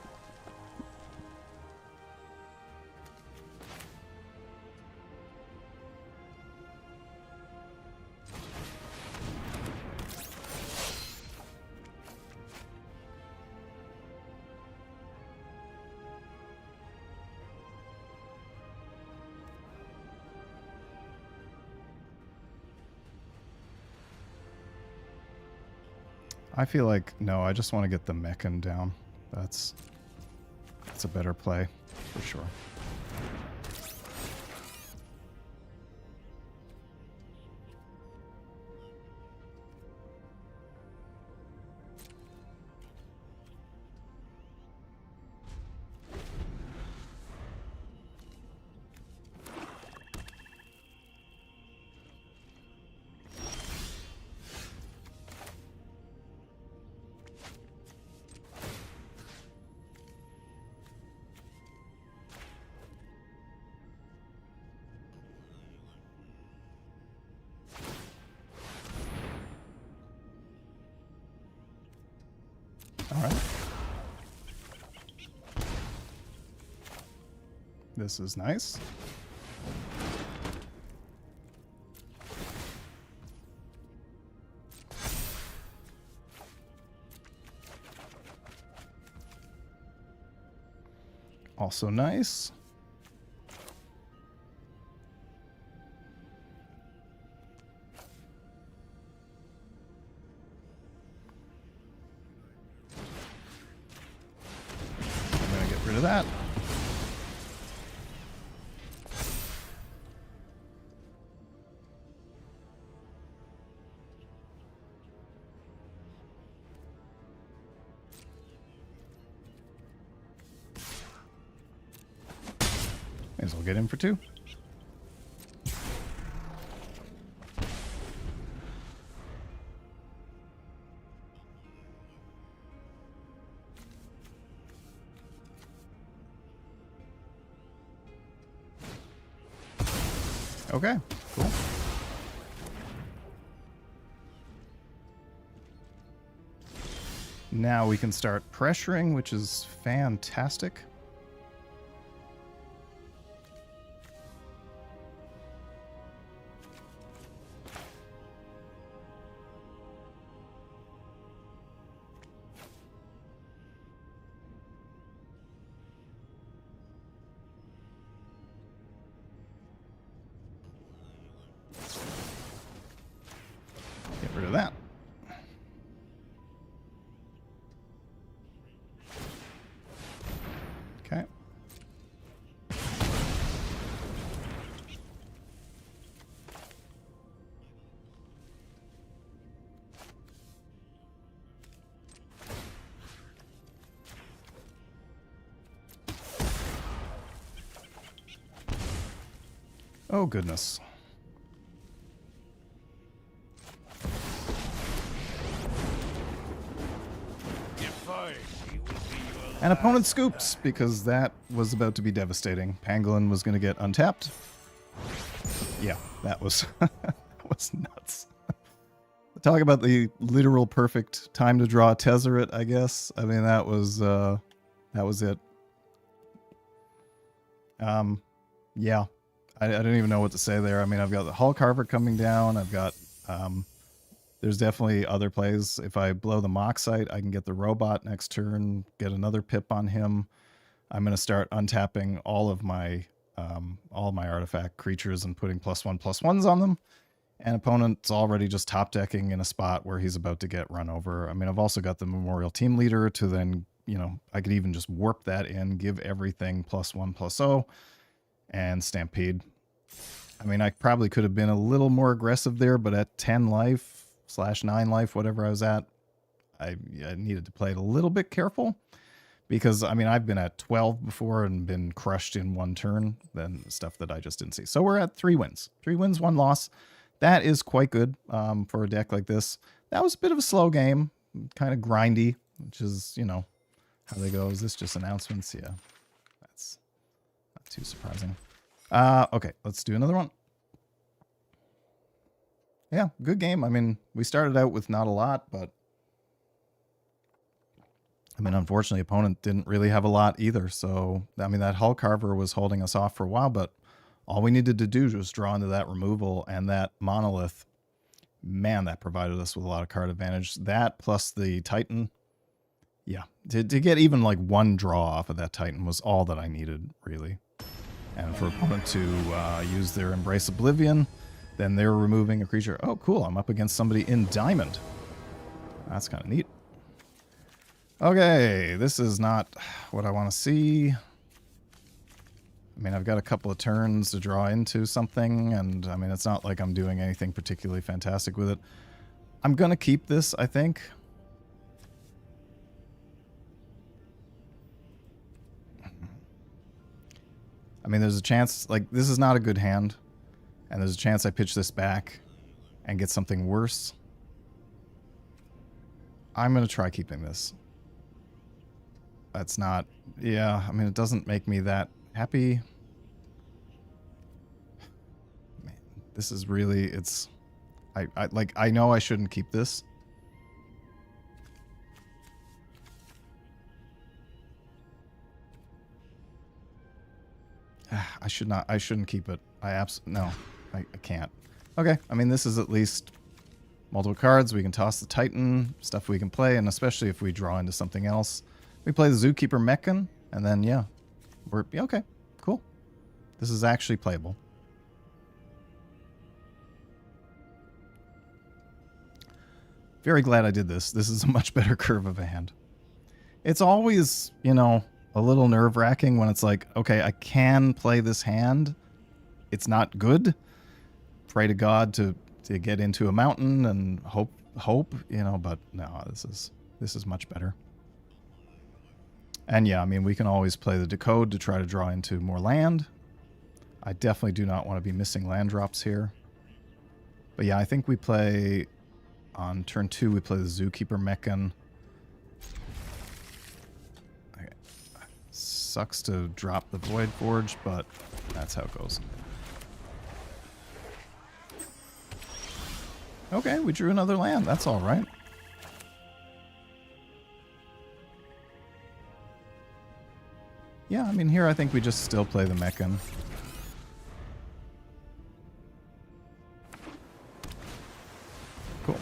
I feel like, no, I just want to get the Mechan down. That's a better play, for sure. All right. This is nice. Also nice. Rid of that. May as well get in for 2. Okay, cool. Now we can start pressuring, which is fantastic. Get rid of that. Okay. Oh, goodness. And opponent scoops, because that was about to be devastating. Pangolin was going to get untapped. Yeah, that was, that was nuts. Talk about the literal perfect time to draw Tezzeret, I guess. I mean, that was it. Yeah. I don't even know what to say there. I mean, I've got the Hull Carver coming down. I've got, there's definitely other plays. If I blow the Moxite, I can get the robot next turn, get another pip on him. I'm going to start untapping all my artifact creatures and putting +1/+1s on them. And opponent's already just top decking in a spot where he's about to get run over. I mean, I've also got the Memorial Team Leader to then, you know, I could even just warp that in, give everything +1/+0, and Stampede. I mean, I probably could have been a little more aggressive there, but at 10 life / 9 life, whatever I was at, I needed to play it a little bit careful. Because, I mean, I've been at 12 before and been crushed in one turn, then stuff that I just didn't see. So we're at 3 wins. 3 wins, 1 loss. That is quite good for a deck like this. That was a bit of a slow game, kind of grindy, which is, you know, how they go. Is this just announcements? Yeah, that's not too surprising. Okay, let's do another one. Yeah, good game. I mean, we started out with not a lot, but I mean, unfortunately, opponent didn't really have a lot either. So, I mean, that Hull Carver was holding us off for a while, but all we needed to do was draw into that removal, and that Monolith, man, that provided us with a lot of card advantage. That plus the Titan, yeah, to get even like 1 draw off of that Titan was all that I needed, really. And for opponent to use their Embrace Oblivion, then they're removing a creature. Oh, cool, I'm up against somebody in Diamond. That's kind of neat. Okay, this is not what I want to see. I mean, I've got a couple of turns to draw into something, and I mean, it's not like I'm doing anything particularly fantastic with it. I'm going to keep this, I think. I mean, there's a chance, like, this is not a good hand, and there's a chance I pitch this back and get something worse. I'm going to try keeping this. That's not, yeah, I mean, it doesn't make me that happy. Man, this is really, it's, I know I shouldn't keep this. I shouldn't keep it. No, I can't. Okay, I mean, this is at least multiple cards. We can toss the Titan, stuff we can play, and especially if we draw into something else. We play the Zookeeper Mechan, and then, yeah, we're, okay, cool. This is actually playable. Very glad I did this. This is a much better curve of a hand. It's always, you know, a little nerve-wracking when it's like, okay, I can play this hand. It's not good. Pray to God to get into a mountain and hope, you know, but no, this is much better. And yeah, I mean, we can always play the Decode to try to draw into more land. I definitely do not want to be missing land drops here. But yeah, I think we play, on turn 2, we play the Zookeeper Mechan. Okay. Sucks to drop the Void Forge, but that's how it goes. Okay, we drew another land. That's all right. Yeah, I mean, here I think we just still play the Mechan. Cool.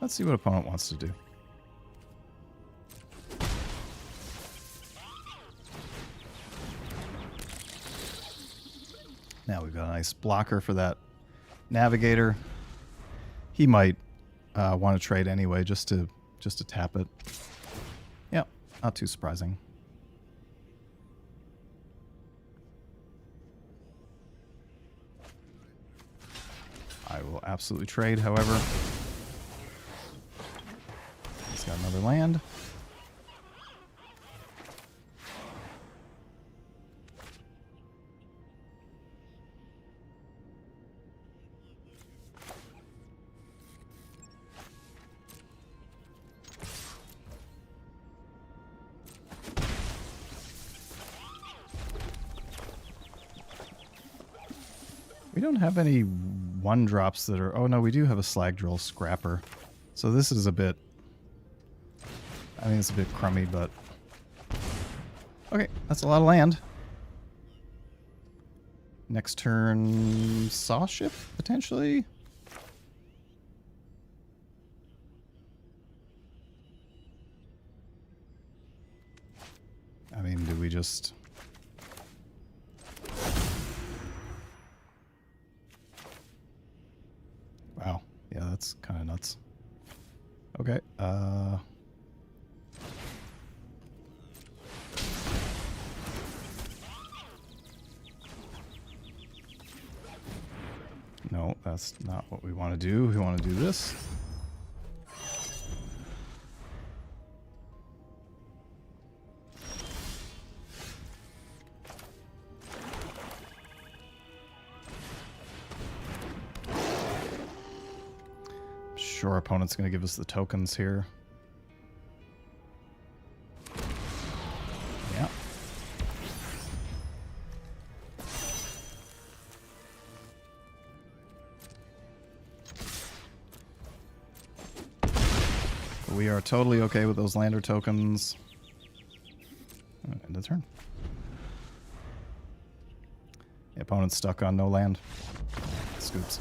Let's see what opponent wants to do. Now we've got a nice blocker for that Navigator. He might want to trade anyway, just to tap it. Yeah, not too surprising. I will absolutely trade, however. He's got another land. We don't have any 1-drops that are... Oh, no, we do have a Slag Drill Scrapper. So this is a bit... I mean, it's a bit crummy, but... Okay, that's a lot of land. Next turn... Saw Ship, potentially? just... Wow. Yeah, that's kind of nuts. Okay. No, that's not what we want to do. We want to do this. Sure, our opponent's going to give us the tokens here. Yeah. We are totally okay with those lander tokens. End of turn. The opponent's stuck on no land. Scoops.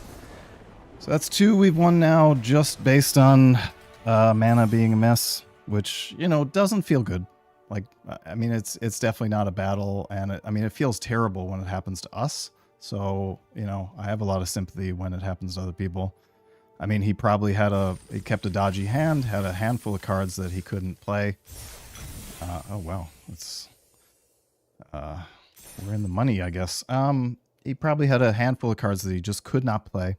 So that's 2 we've won now, just based on mana being a mess, which, you know, doesn't feel good. Like, I mean, it's definitely not a battle, and it feels terrible when it happens to us. So, you know, I have a lot of sympathy when it happens to other people. I mean, he probably he kept a dodgy hand, had a handful of cards that he couldn't play. Oh, wow. We're in the money, I guess. He probably had a handful of cards that he just could not play.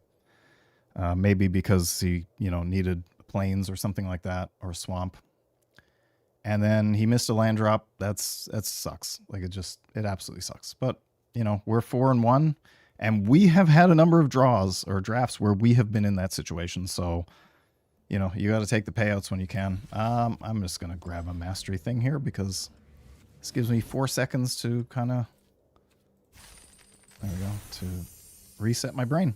Maybe because he, you know, needed plains or something like that, or swamp. And then he missed a land drop. That sucks. Like, it absolutely sucks. But, you know, we're 4-1. And we have had a number of draws or drafts where we have been in that situation. So, you know, you got to take the payouts when you can. I'm just going to grab a mastery thing here because this gives me 4 seconds to kind of, there we go, to reset my brain.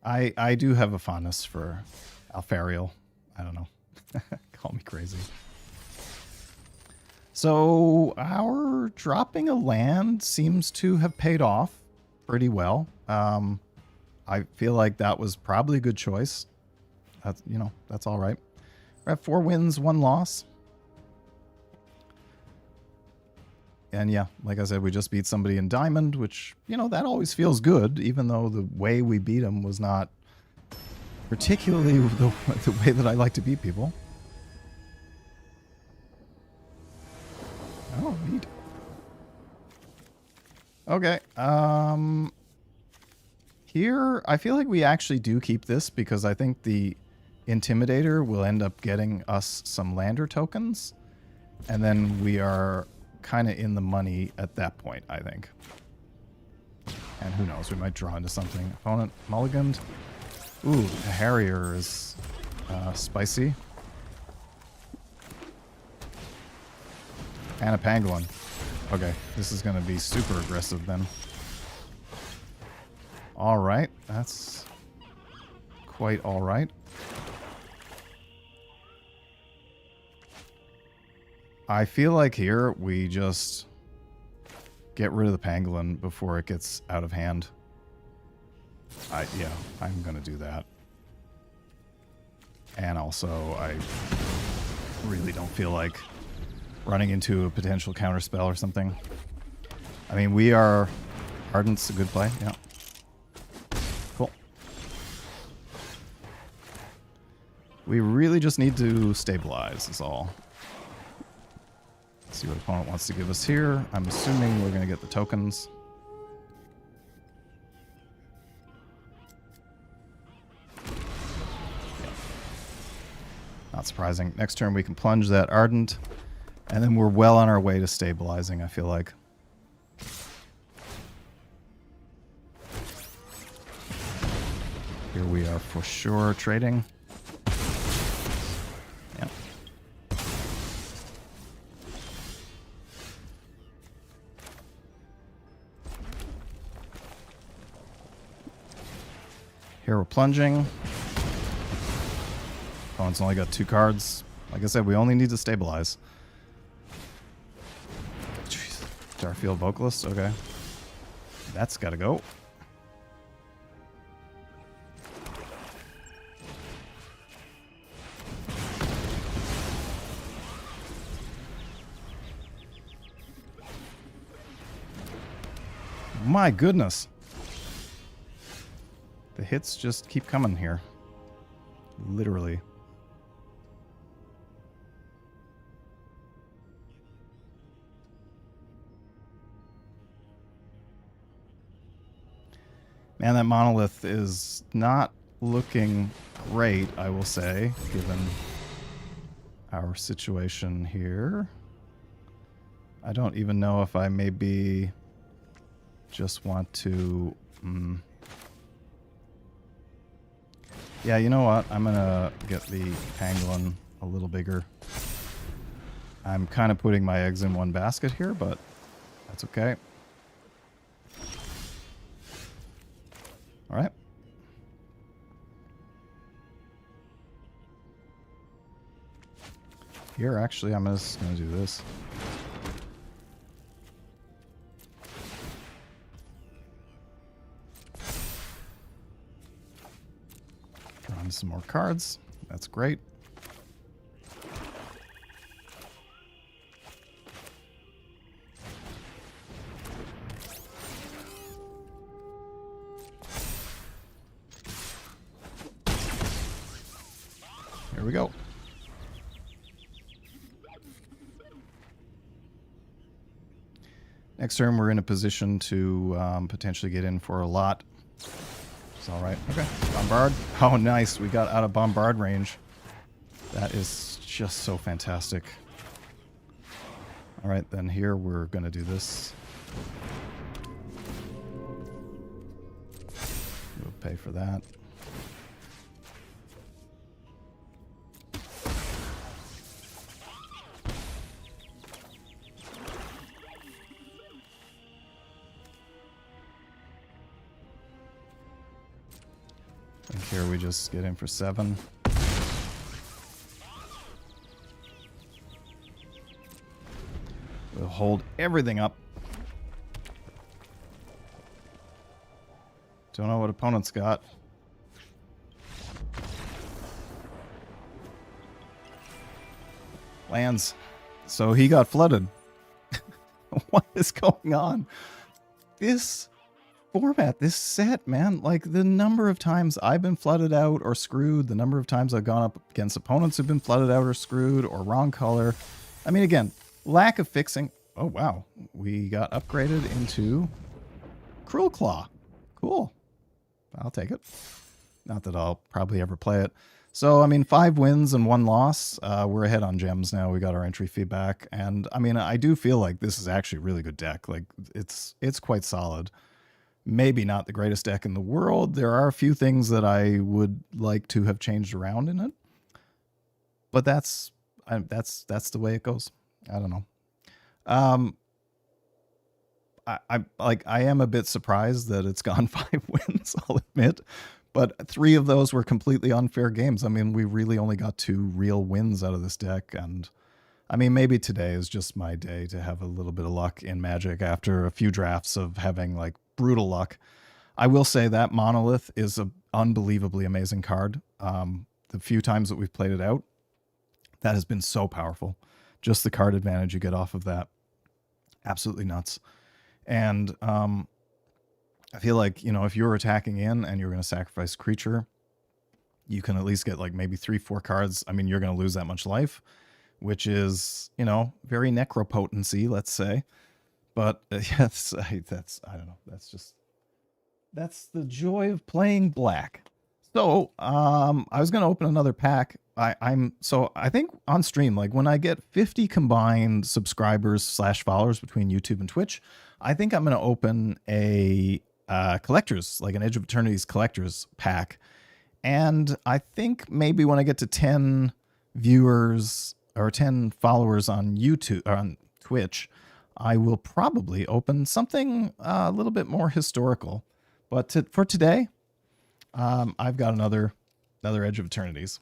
I do have a fondness for Alfariel. I don't know. Call me crazy. So our dropping a land seems to have paid off pretty well. I feel like that was probably a good choice. That's, you know, that's all right. We're at 4 wins, 1 loss. And yeah, like I said, we just beat somebody in Diamond, which, you know, that always feels good, even though the way we beat him was not particularly the way that I like to beat people. Oh, neat. Okay. Here, I feel like we actually do keep this because I think the Intimidator will end up getting us some lander tokens. And then we are kind of in the money at that point, I think. And who knows, we might draw into something. Opponent mulliganed. Ooh, a Harrier is spicy. And a Pangolin. Okay, this is going to be super aggressive then. Alright, that's quite alright. I feel like here we just get rid of the Pangolin before it gets out of hand. Yeah, I'm going to do that. And also, I really don't feel like running into a potential counterspell or something. I mean, we are... Ardent's a good play, yeah. Cool. We really just need to stabilize, is all. Let's see what opponent wants to give us here. I'm assuming we're going to get the tokens. Yeah. Not surprising. Next turn we can plunge that Ardent. And then we're well on our way to stabilizing, I feel like. Here we are for sure trading. Yeah. Here we're plunging. Opponent's only got 2 cards. Like I said, we only need to stabilize. Starfield Vocalist, okay. That's gotta go. My goodness. The hits just keep coming here. Literally. Man, that monolith is not looking great, I will say, given our situation here. I don't even know if I maybe just want to... Yeah, you know what? I'm going to get the pangolin a little bigger. I'm kind of putting my eggs in one basket here, but that's okay. All right. Here, actually, I'm just going to do this. Drawing some more cards. That's great. Here we go. Next turn, we're in a position to potentially get in for a lot. It's all right. Okay. Bombard. Oh, nice. We got out of bombard range. That is just so fantastic. All right, then here we're going to do this. We'll pay for that. Here we just get in for 7. We'll hold everything up. Don't know what opponent's got. Lands. So he got flooded. What is going on? This format, this set, man, like the number of times I've been flooded out or screwed, the number of times I've gone up against opponents who've been flooded out or screwed or wrong color. I mean, again, lack of fixing. Oh, wow. We got upgraded into Cruel Claw. Cool. I'll take it. Not that I'll probably ever play it. So, I mean, 5 wins and 1 loss. We're ahead on gems now. We got our entry feedback. And, I mean, I do feel like this is actually a really good deck. Like, it's quite solid. Maybe not the greatest deck in the world. There are a few things that I would like to have changed around in it. But that's the way it goes. I don't know. I am a bit surprised that it's gone 5 wins, I'll admit. But 3 of those were completely unfair games. I mean, we really only got 2 real wins out of this deck. And I mean, maybe today is just my day to have a little bit of luck in Magic after a few drafts of having like brutal luck. I will say that Monolith is an unbelievably amazing card. The few times that we've played it out, that has been so powerful. Just the card advantage you get off of that. Absolutely nuts. And I feel like, you know, if you're attacking in and you're going to sacrifice a creature, you can at least get like maybe 3-4 cards. I mean, you're going to lose that much life, which is, you know, very necropotency, let's say. But yes, I don't know. That's the joy of playing black. So, I was going to open another pack. I think on stream, like when I get 50 combined subscribers / followers between YouTube and Twitch, I think I'm going to open a collector's, like an Edge of Eternities collector's pack. And I think maybe when I get to 10 viewers or 10 followers on YouTube or on Twitch, I will probably open something a little bit more historical. But for today, I've got another Edge of Eternities,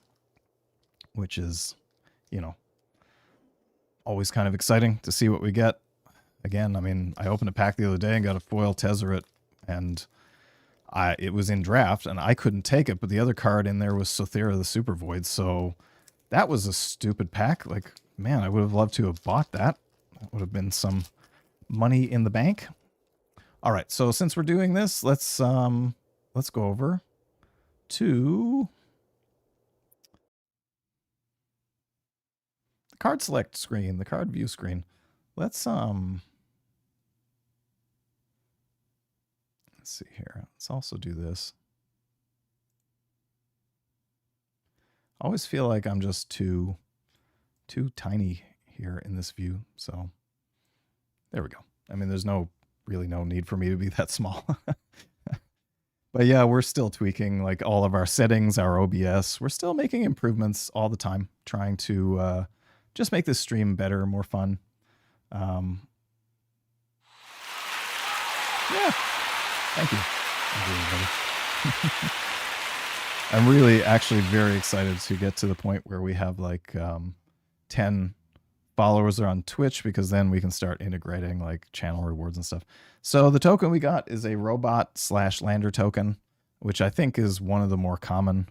which is, you know, always kind of exciting to see what we get. Again, I mean, I opened a pack the other day and got a foil Tezzeret, and it was in draft, and I couldn't take it, but the other card in there was Sothera the Super Void, so that was a stupid pack. Like, man, I would have loved to have bought that. That would have been some money in the bank. All right, so since we're doing this, let's go over to the card select screen, the card view screen. Let's see here. Let's also do this. I always feel like I'm just too tiny here in this view. So there we go. I mean, there's really no need for me to be that small. But yeah, we're still tweaking like all of our settings, our OBS. We're still making improvements all the time, trying to just make this stream better, more fun. Yeah. Thank you. I'm really actually very excited to get to the point where we have like 10 followers on Twitch, because then we can start integrating like channel rewards and stuff. So the token we got is a robot/lander token, which I think is one of the more common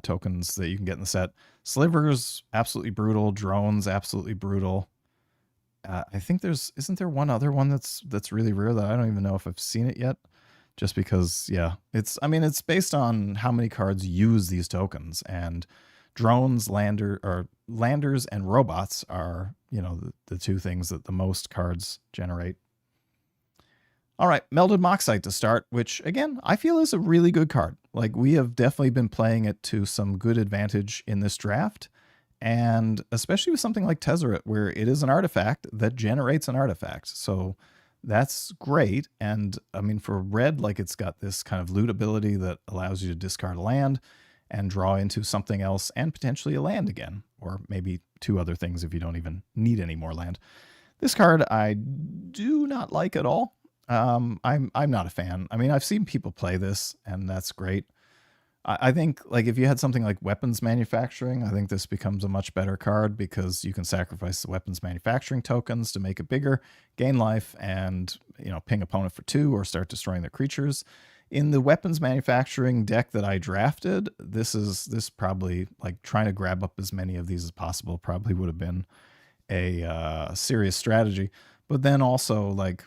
tokens that you can get in the set. Slivers, absolutely brutal. Drones, absolutely brutal. I think isn't there one other one that's really rare that I don't even know if I've seen it yet, just because, yeah, it's based on how many cards use these tokens, and drones, landers, and robots are, the two things that the most cards generate. All right, Melded Moxite to start, which, again, I feel is a really good card. Like, we have definitely been playing it to some good advantage in this draft, and especially with something like Tezzeret, where it is an artifact that generates an artifact. So that's great. And, I mean, for red, like, it's got this kind of loot ability that allows you to discard a land and draw into something else and potentially a land again, or maybe two other things if you don't even need any more land. This card I do not like at all. I'm not a fan. I mean, I've seen people play this, and that's great. I think, like, if you had something like weapons manufacturing, I think this becomes a much better card, because you can sacrifice the weapons manufacturing tokens to make it bigger, gain life, and, ping opponent for 2 or start destroying their creatures. In the weapons manufacturing deck that I drafted, this probably, like, trying to grab up as many of these as possible probably would have been a serious strategy. But then also, like,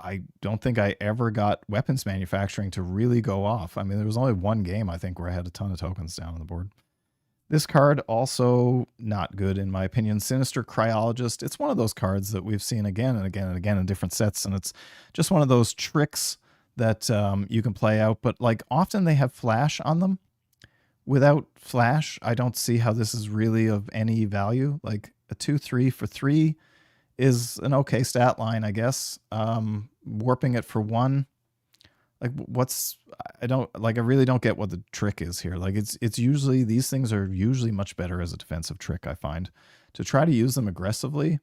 I don't think I ever got weapons manufacturing to really go off. I mean, there was only one game, I think, where I had a ton of tokens down on the board. This card also not good, in my opinion. Sinister Cryologist. It's one of those cards that we've seen again and again and again in different sets, and it's just one of those tricks that you can play out. But, like, often they have flash on them. Without flash, I don't see how this is really of any value. Like, a 2/3 for 3 is an okay stat line, I guess. Warping it for 1, like, I really don't get what the trick is here. Like, it's usually, these things are usually much better as a defensive trick, I find. To try to use them aggressively,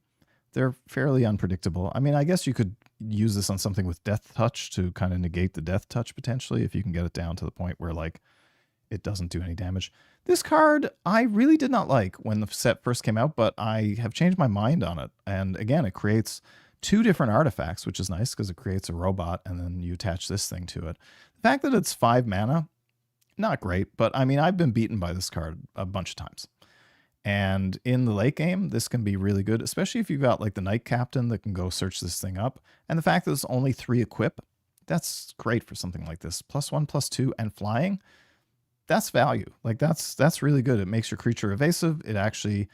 they're fairly unpredictable. I mean, I guess you could use this on something with Death Touch to kind of negate the Death Touch potentially, if you can get it down to the point where, like, it doesn't do any damage. This card I really did not like when the set first came out, but I have changed my mind on it. And again, it creates 2 different artifacts, which is nice because it creates a robot and then you attach this thing to it. The fact that it's 5 mana, not great, but I mean, I've been beaten by this card a bunch of times. And in the late game, this can be really good, especially if you've got like the Knight Captain that can go search this thing up. And the fact that it's only 3 equip, that's great for something like this. +1, +2, and flying. That's value. Like, that's really good. It makes your creature evasive. It actually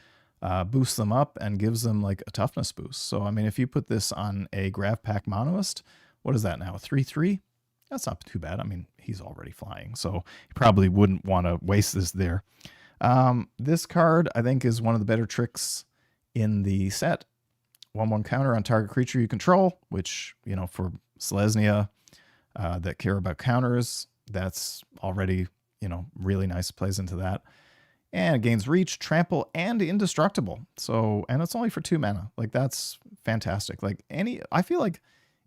boosts them up and gives them like a toughness boost. So, I mean, if you put this on a Gravpack Monoist, what is that now? 3/3? That's not too bad. I mean, he's already flying, so you probably wouldn't want to waste this there. This card, I think, is one of the better tricks in the set. 1/1 counter on target creature you control, which, for Selesnya that care about counters, that's already, really nice, plays into that. And it gains reach, trample, and indestructible. So, and it's only for 2 mana. Like, that's fantastic. Like, I feel like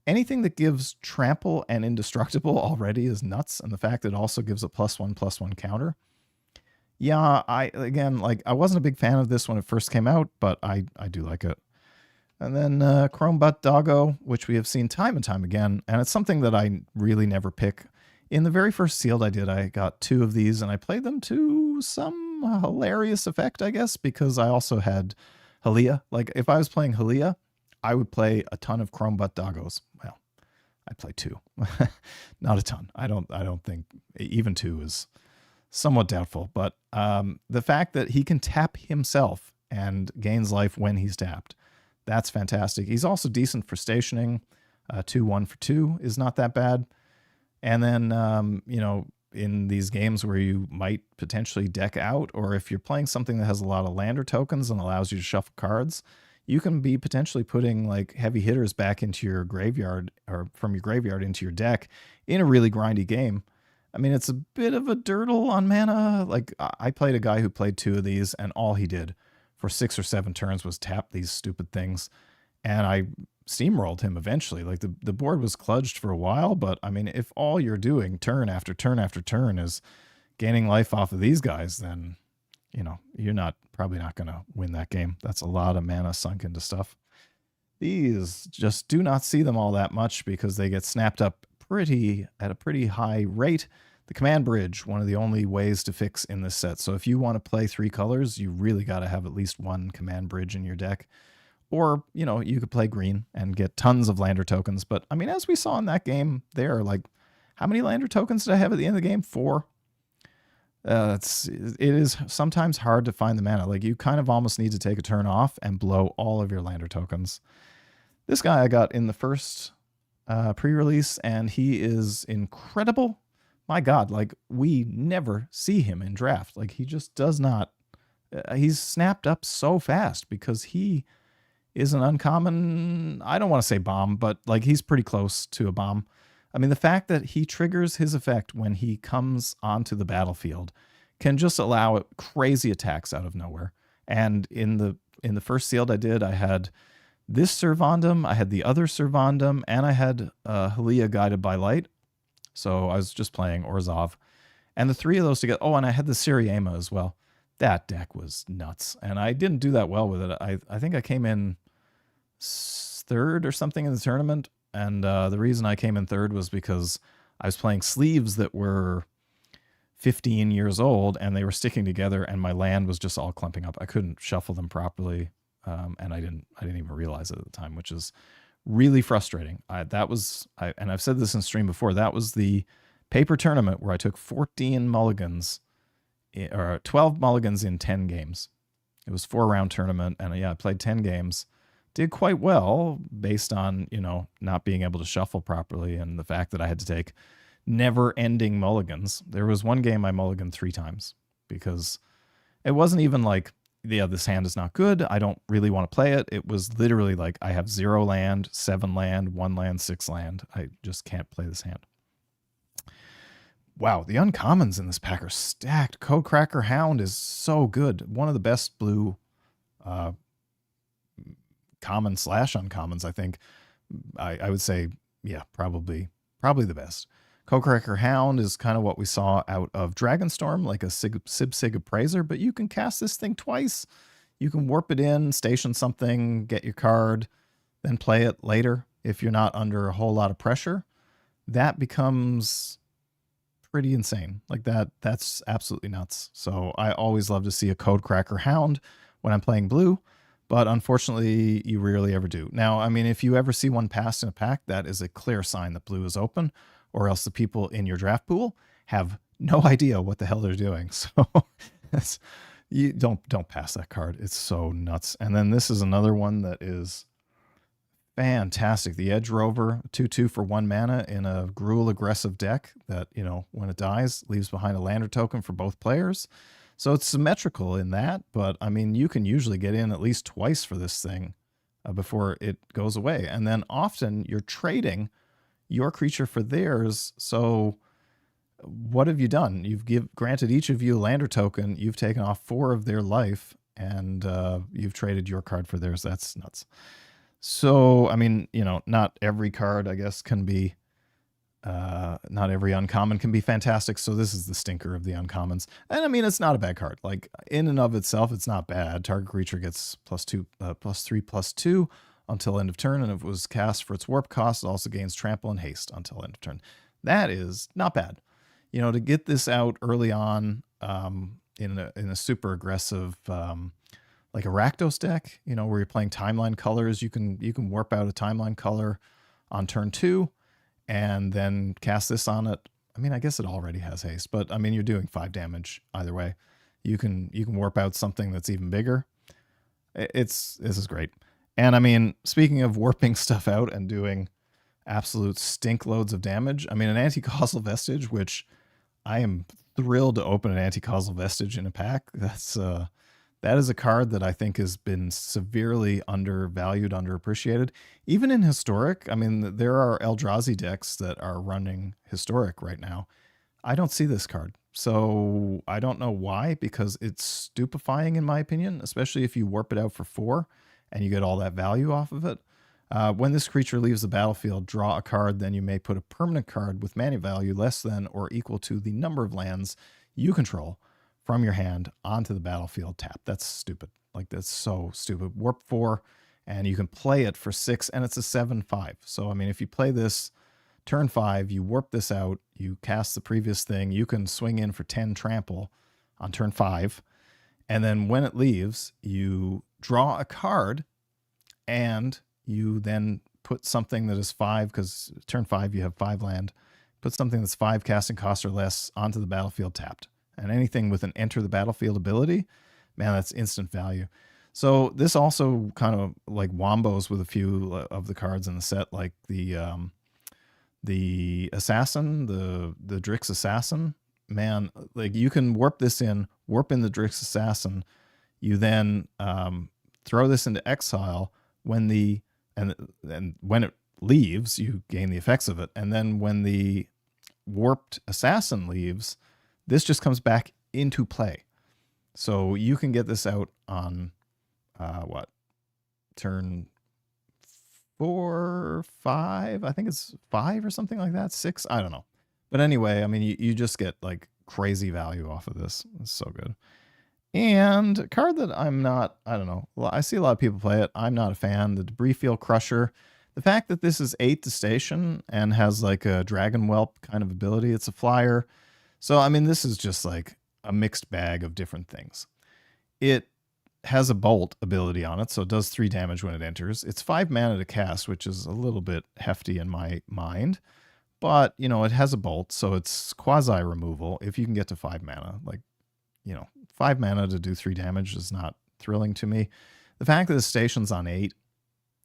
anything that gives trample and indestructible already is nuts. And the fact that it also gives a +1/+1 counter. Yeah, I wasn't a big fan of this when it first came out, but I do like it. And then Chrome Butt Doggo, which we have seen time and time again. And it's something that I really never pick. In the very first sealed I did, I got 2 of these and I played them to some hilarious effect, I guess, because I also had Halia. Like, if I was playing Halia, I would play a ton of Chrome Butt Doggos. Well, I play 2, not a ton. I don't think even 2 is somewhat doubtful. But the fact that he can tap himself and gains life when he's tapped, that's fantastic. He's also decent for stationing. 2-1 for 2 is not that bad. And then, you know, in these games where you might potentially deck out, or if you're playing something that has a lot of lander tokens and allows you to shuffle cards, you can be potentially putting like heavy hitters back into your graveyard, or from your graveyard into your deck in a really grindy game. I mean, it's a bit of a dirtle on mana. Like, I played a guy who played 2 of these, and all he did for 6 or 7 turns was tap these stupid things. And I steamrolled him eventually. Like, the board was kludged for a while, but I mean, if all you're doing turn after turn after turn is gaining life off of these guys, then, you know, you're probably not going to win that game. That's a lot of mana sunk into stuff. These just do not see them all that much because they get snapped up at a pretty high rate. The command bridge, one of the only ways to fix in this set. So if you want to play 3 colors, you really got to have at least 1 command bridge in your deck. Or, you know, you could play green and get tons of lander tokens. But, I mean, as we saw in that game there, like, how many lander tokens did I have at the end of the game? 4. It is sometimes hard to find the mana. Like, you kind of almost need to take a turn off and blow all of your lander tokens. This guy I got in the first pre-release, and he is incredible. My God, like, we never see him in draft. Like, he just does not. He's snapped up so fast because he is an uncommon, I don't want to say bomb, but like, he's pretty close to a bomb. I mean, the fact that he triggers his effect when he comes onto the battlefield can just allow crazy attacks out of nowhere. And in the first sealed I did, I had this Servandum, I had the other Servandum, and I had Halia Guided by Light. So I was just playing Orzhov. And the 3 of those together, oh, and I had the Siriema as well. That deck was nuts. And I didn't do that well with it. I think I came in 3rd or something in the tournament. And the reason I came in 3rd was because I was playing sleeves that were 15 years old, and they were sticking together, and my land was just all clumping up. I couldn't shuffle them properly, and I didn't even realize it at the time, which is really frustrating. And I've said this in stream before, that was the paper tournament where I took 14 mulligans, or 12 mulligans in 10 games. It was 4-round tournament, and I played 10 games. Did quite well based on, you know, not being able to shuffle properly and the fact that I had to take never-ending mulligans. There was one game I mulliganed 3 times because it wasn't even like, yeah, this hand is not good, I don't really want to play it. It was literally like, I have 0 land, 7 land, 1 land, 6 land. I just can't play this hand. Wow, the uncommons in this pack are stacked. Codecracker Hound is so good. One of the best blue common / uncommons, I think. I would say, yeah, probably the best. Codecracker Hound is kind of what we saw out of Dragonstorm, like a Sig Appraiser, but you can cast this thing twice. You can warp it in, station something, get your card, then play it later if you're not under a whole lot of pressure. That becomes pretty insane. Like, that's absolutely nuts. So I always love to see a Codecracker Hound when I'm playing blue, but unfortunately you rarely ever do. Now, I mean, if you ever see one passed in a pack, that is a clear sign that blue is open, or else the people in your draft pool have no idea what the hell they're doing. So you don't pass that card. It's so nuts. And then this is another one that is fantastic. The Edge Rover, 2/2 for 1 mana in a Gruul aggressive deck that, you know, when it dies, leaves behind a lander token for both players. So it's symmetrical in that, but I mean, you can usually get in at least twice for this thing before it goes away. And then often you're trading your creature for theirs. So what have you done? You've granted each of you a lander token. You've taken off 4 of their life, and you've traded your card for theirs. That's nuts. So, I mean, you know, not every card, I guess, can be, not every uncommon can be fantastic. So this is the stinker of the uncommons. And I mean, it's not a bad card. Like, in and of itself, it's not bad. Target creature gets +3/+2 until end of turn, and if it was cast for its warp cost, it also gains trample and haste until end of turn. That is not bad. You know, to get this out early on in a super aggressive like a Rakdos deck, you know, where you're playing timeline colors, you can warp out a timeline color on turn 2 and then cast this on it. I mean, I guess it already has haste, but I mean, you're doing 5 damage either way. You can warp out something that's even bigger. This is great. And I mean, speaking of warping stuff out and doing absolute stink loads of damage, I mean, an anti-causal vestige, which I am thrilled to open an anti-causal vestige in a pack. That is a card that I think has been severely undervalued, underappreciated. Even in Historic, I mean, there are Eldrazi decks that are running Historic right now. I don't see this card. So I don't know why, because it's stupefying in my opinion, especially if you warp it out for 4 and you get all that value off of it. When this creature leaves the battlefield, draw a card, then you may put a permanent card with mana value less than or equal to the number of lands you control from your hand onto the battlefield tap. That's stupid. Like, that's so stupid. Warp 4, and you can play it for 6, and it's a 7/5. So, I mean, if you play this turn 5, you warp this out, you cast the previous thing, you can swing in for 10 trample on turn 5, and then when it leaves, you draw a card, and you then put something that is 5, because turn 5 you have 5 land, put something that's 5 casting cost or less onto the battlefield tapped. And anything with an enter the battlefield ability, man, that's instant value. So this also kind of like wombos with a few of the cards in the set, like the assassin, the Drix assassin. Man, like, you can warp this in, warp in the Drix assassin. You then throw this into exile when when it leaves, you gain the effects of it. And then when the warped assassin leaves, this just comes back into play. So you can get this out on turn 4, 5. I think it's 5 or something like that. 6. I don't know. But anyway, I mean, you just get like crazy value off of this. It's so good. And a card that I don't know. Well, I see a lot of people play it. I'm not a fan. The Debris Field Crusher. The fact that this is 8 to station and has like a Dragon Whelp kind of ability. It's a flyer. So, I mean, this is just like a mixed bag of different things. It has a bolt ability on it, so it does 3 damage when it enters. It's 5 mana to cast, which is a little bit hefty in my mind. But, you know, it has a bolt, so it's quasi-removal if you can get to 5 mana. Like, you know, 5 mana to do 3 damage is not thrilling to me. The fact that the station's on 8,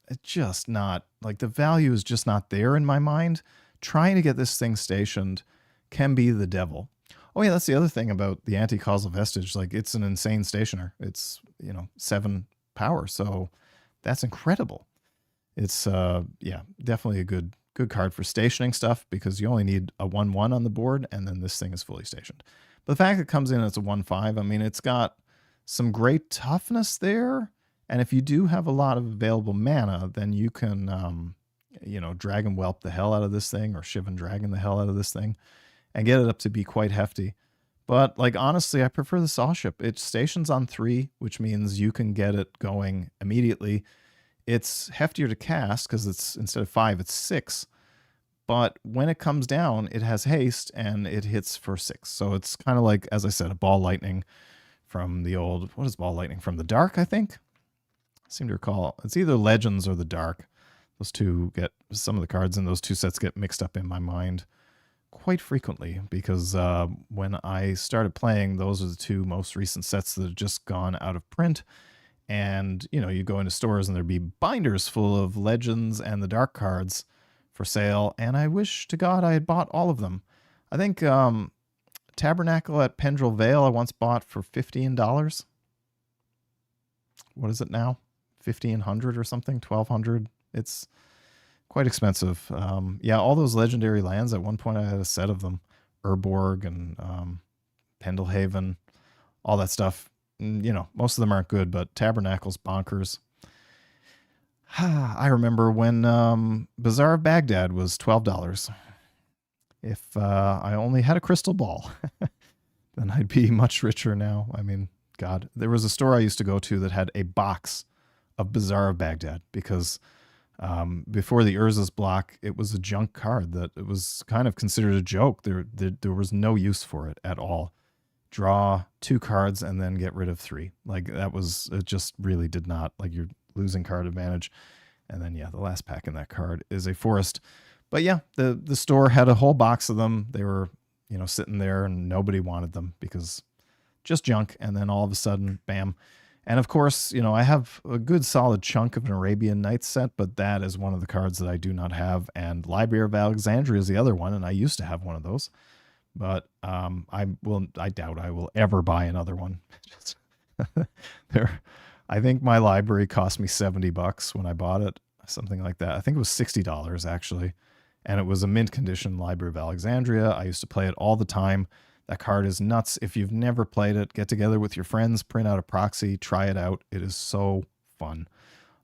it's just not, like, the value is just not there in my mind. Trying to get this thing stationed can be the devil. Oh yeah, that's the other thing about the anti-causal vestige. Like, it's an insane stationer. It's, you know, 7 power, so that's incredible. It's yeah, definitely a good card for stationing stuff, because you only need a 1/1 on the board, and then this thing is fully stationed. But the fact that it comes in as a 1/5, I mean, it's got some great toughness there, and if you do have a lot of available mana, then you can you know, Dragon Whelp the hell out of this thing, or Shivan Dragon the hell out of this thing, and get it up to be quite hefty. But, like, honestly, I prefer the Saw Ship. It stations on 3, which means you can get it going immediately. It's heftier to cast, because it's, instead of 5, it's 6. But when it comes down, it has haste, and it hits for 6. So it's kind of like, as I said, a Ball Lightning from the old... What is Ball Lightning? From the Dark, I think? I seem to recall. It's either Legends or the Dark. Those two get... Some of the cards in those two sets get mixed up in my mind quite frequently, because when I started playing, those are the 2 most recent sets that have just gone out of print. And, you know, you go into stores and there'd be binders full of Legends and the Dark cards for sale, and I wish to God I had bought all of them. I think Tabernacle at Pendrell Vale I once bought for $15. What is it now? $1,500 or something? $1,200? It's quite expensive. Yeah, all those legendary lands, at one point I had a set of them. Urborg and Pendelhaven, all that stuff. You know, most of them aren't good, but Tabernacle's bonkers. I remember when Bazaar of Baghdad was $12. If I only had a crystal ball, then I'd be much richer now. I mean, God, there was a store I used to go to that had a box of Bazaar of Baghdad, because before the Urza's block, it was a junk card that it was kind of considered a joke. There was no use for it at all. draw 2 cards, and then get rid of 3. Like, it just really did not, like, you're losing card advantage. And then, yeah, the last pack in that card is a forest. But yeah, the store had a whole box of them. They were, sitting there and nobody wanted them because just junk. And then all of a sudden, bam. And of course, I have a good solid chunk of an Arabian Nights set, but that is one of the cards that I do not have. And Library of Alexandria is the other one, and I used to have one of those. But I doubt I will ever buy another one. I think my library cost me $70 when I bought it, something like that. I think it was $60 actually. And it was a mint condition Library of Alexandria. I used to play it all the time. That card is nuts. If you've never played it, get together with your friends, print out a proxy, try it out. It is so fun.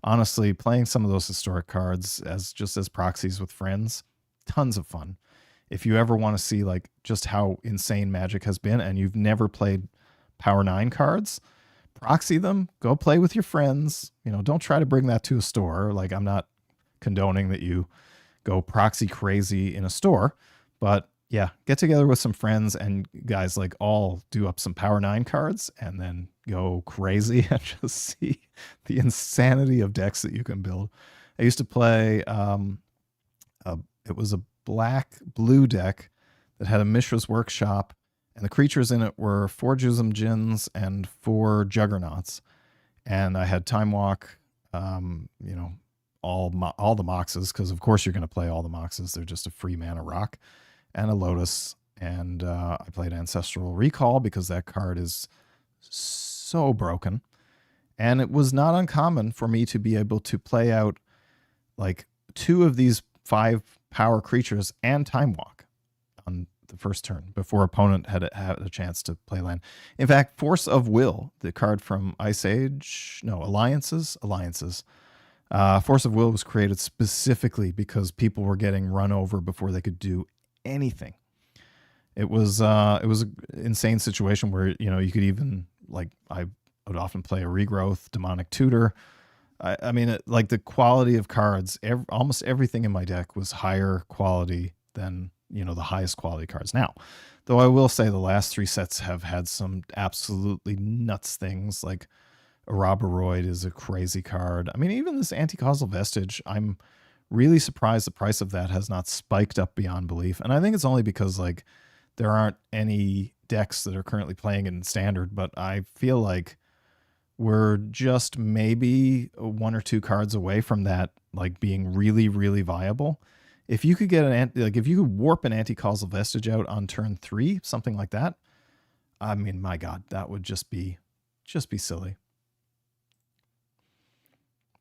Honestly, playing some of those historic cards as proxies with friends, tons of fun. If you ever want to see like just how insane Magic has been and you've never played Power 9 cards, proxy them, go play with your friends. Don't try to bring that to a store. Like, I'm not condoning that you go proxy crazy in a store, but yeah, get together with some friends and guys, like, all do up some Power 9 cards and then go crazy and just see the insanity of decks that you can build. I used to play, it was a black-blue deck that had a Mishra's Workshop, and the creatures in it were 4 Jusum Djinns and 4 Juggernauts. And I had Time Walk, all the Moxes, because of course you're going to play all the Moxes. They're just a free mana rock. And a Lotus, and I played Ancestral Recall because that card is so broken. And it was not uncommon for me to be able to play out like 2 of these 5 power creatures and Time Walk on the first turn before opponent had a chance to play land. In fact, Force of Will, the card from Alliances. Force of Will was created specifically because people were getting run over before they could do anything. It was an insane situation where you could even, like, I would often play a Regrowth, Demonic Tutor. I mean, like, the quality of cards, almost everything in my deck was higher quality than the highest quality cards. Now, though, I will say the last 3 sets have had some absolutely nuts things. Like, Arabaroid is a crazy card. I mean, even this Anti-Causal Vestige, I'm really surprised the price of that has not spiked up beyond belief. And I think it's only because, like, there aren't any decks that are currently playing it in standard, but I feel like we're just maybe 1 or 2 cards away from that, like, being really, really viable. If you could get if you could warp an Anti-Causal Vestige out on turn 3, something like that, I mean, my God, that would just be silly.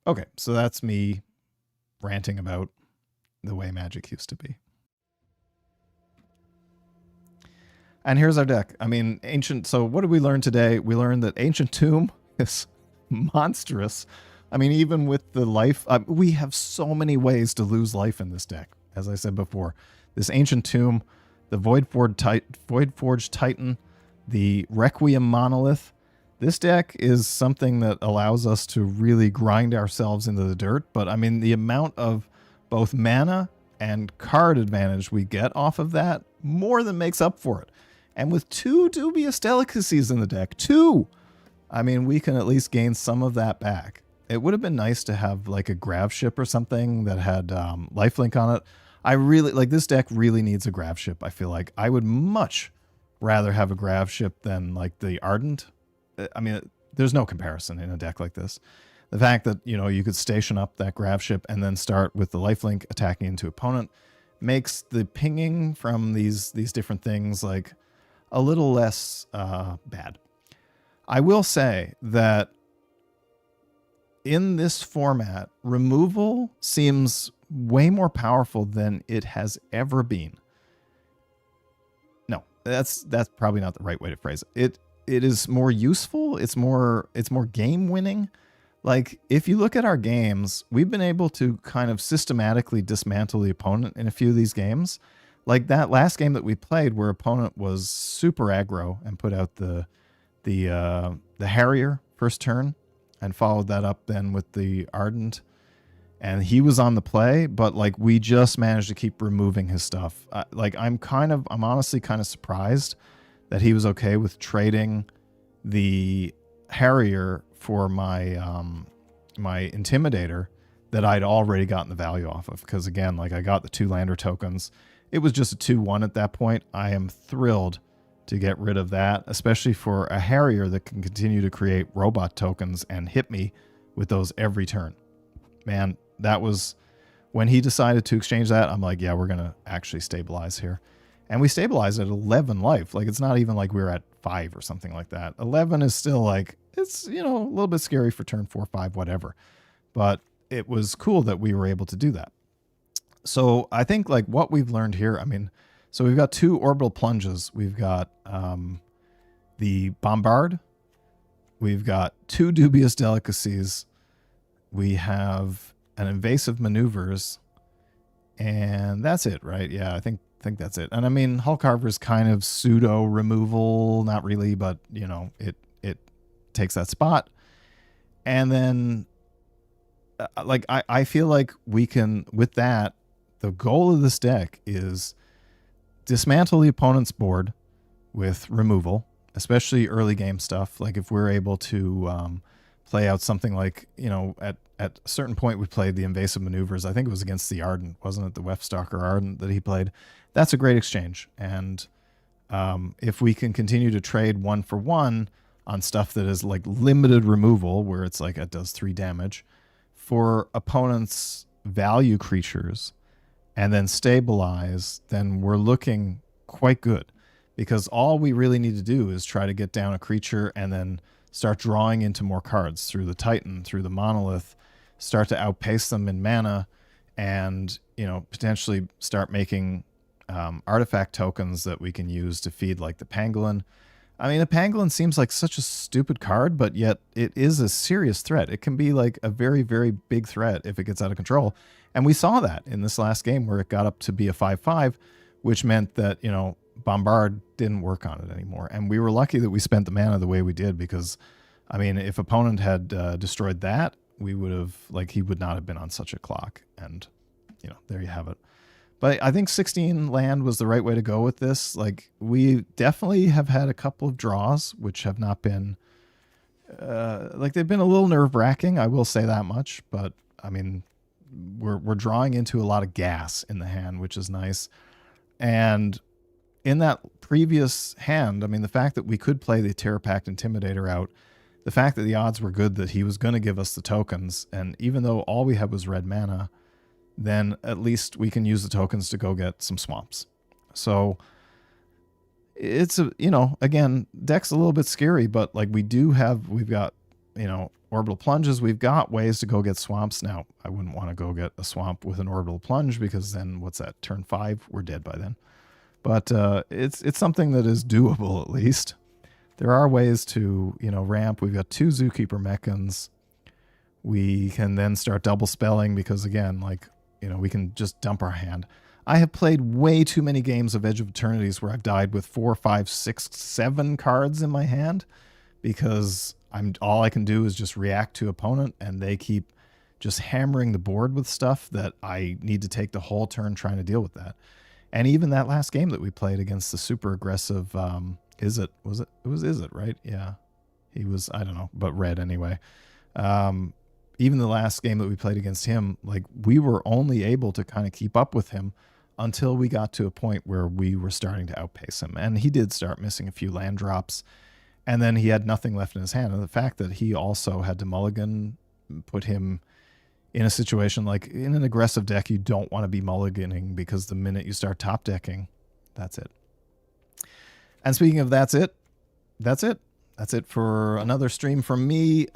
Okay, so that's me ranting about the way Magic used to be. And here's our deck. I mean, so what did we learn today? We learned that Ancient Tomb is monstrous. I mean, even with the life, we have so many ways to lose life in this deck. As I said before, this Ancient Tomb, the Voidforged Titan, the Requiem Monolith. This deck is something that allows us to really grind ourselves into the dirt. But I mean, the amount of both mana and card advantage we get off of that more than makes up for it. And with 2 Dubious Delicacies in the deck, 2, I mean, we can at least gain some of that back. It would have been nice to have like a Grav Ship or something that had lifelink on it. I really, like, this deck really needs a Grav Ship. I feel like I would much rather have a Grav Ship than like the Ardent. I mean, there's no comparison in a deck like this. The fact that, you could station up that Grav Ship and then start with the lifelink attacking into opponent makes the pinging from these different things like a little less bad. I will say that in this format, removal seems way more powerful than it has ever been. No, that's probably not the right way to phrase it. It is more useful. It's more game winning. Like, if you look at our games, we've been able to kind of systematically dismantle the opponent in a few of these games. Like that last game that we played where opponent was super aggro and put out the Harrier first turn and followed that up then with the Ardent. And he was on the play, but like we just managed to keep removing his stuff. I'm honestly kind of surprised that he was okay with trading the Harrier for my my Intimidator that I'd already gotten the value off of. Because again, like I got the 2 lander tokens. It was just a 2-1 at that point. I am thrilled to get rid of that, especially for a Harrier that can continue to create robot tokens and hit me with those every turn. Man, that was when he decided to exchange that. I'm like, yeah, we're going to actually stabilize here. And we stabilized at 11 life. Like, it's not even like we were at 5 or something like that. 11 is still like, it's, you know, a little bit scary for turn 4, 5, whatever. But it was cool that we were able to do that. So I think like what we've learned here, I mean, so we've got 2 orbital plunges. We've got the Bombard. We've got 2 dubious delicacies. We have an invasive maneuvers. And that's it, right? Yeah, I think that's it. And I mean, Hull Carver's kind of pseudo removal, not really, but you know, it takes that spot. And then like I feel like we can, with that, the goal of this deck is dismantle the opponent's board with removal, especially early game stuff. Like if we're able to play out something like, you know, at a certain point we played the invasive maneuvers. I think it was against the Ardent, wasn't it? The Wefstalker Ardent that he played. That's a great exchange. And if we can continue to trade 1 for 1 on stuff that is like limited removal, where it's like it does 3 damage for opponents' value creatures, and then stabilize, then we're looking quite good, because all we really need to do is try to get down a creature and then start drawing into more cards through the Titan, through the Monolith, start to outpace them in mana, and, you know, potentially start making artifact tokens that we can use to feed like the Pangolin. I mean, the Pangolin seems like such a stupid card, but yet it is a serious threat. It can be like a very, very big threat if it gets out of control. And we saw that in this last game where it got up to be a 5/5, which meant that, you know, Bombard didn't work on it anymore. And we were lucky that we spent the mana the way we did, because, I mean, if opponent had destroyed that, we would have, like, he would not have been on such a clock. And, you know, there you have it. But I think 16 land was the right way to go with this. Like, we definitely have had a couple of draws, which have not been, like, they've been a little nerve-wracking, I will say that much. But, I mean, we're drawing into a lot of gas in the hand, which is nice. And in that previous hand, I mean, the fact that we could play the Terror Pact Intimidator out, the fact that the odds were good that he was going to give us the tokens, and even though all we had was red mana, then at least we can use the tokens to go get some swamps. So it's a, you know, again, deck's a little bit scary, but like we've got, you know, orbital plunges. We've got ways to go get swamps. Now, I wouldn't want to go get a swamp with an orbital plunge, because then what's that? Turn 5, we're dead by then. But it's something that is doable at least. There are ways to, you know, ramp. We've got 2 Zookeeper Mechans. We can then start double spelling, because again, like, you know, we can just dump our hand. I have played way too many games of Edge of Eternities where I've died with 4, 5, 6, 7 cards in my hand, because all I can do is just react to opponent, and they keep just hammering the board with stuff that I need to take the whole turn trying to deal with that. And even that last game that we played against the super aggressive Izzet, it was Izzet, right? Yeah. He was, I don't know, but red anyway. Even the last game that we played against him, like, we were only able to kind of keep up with him until we got to a point where we were starting to outpace him. And he did start missing a few land drops, and then he had nothing left in his hand. And the fact that he also had to mulligan put him in a situation, like in an aggressive deck, you don't want to be mulliganing, because the minute you start top decking, that's it. And speaking of that's it for another stream from me.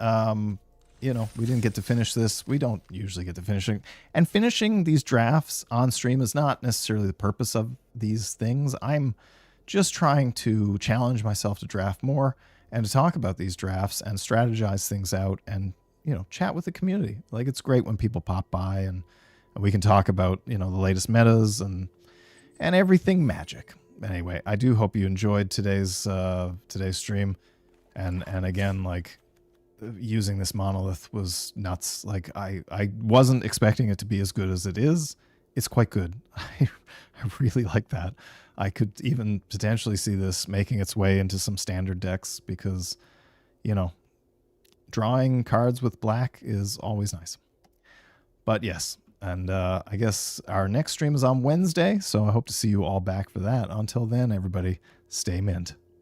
You know, we didn't get to finish this. We don't usually get to finishing. And finishing these drafts on stream is not necessarily the purpose of these things. I'm just trying to challenge myself to draft more and to talk about these drafts and strategize things out and, you know, chat with the community. Like, it's great when people pop by and we can talk about, you know, the latest metas and everything Magic. Anyway, I do hope you enjoyed today's stream. And again, like, using this monolith was nuts. Like, I wasn't expecting it to be as good as it is. It's quite good. I really like that. I could even potentially see this making its way into some standard decks because, you know, drawing cards with black is always nice. But yes, and I guess our next stream is on Wednesday, so I hope to see you all back for that. Until then, everybody, stay mint.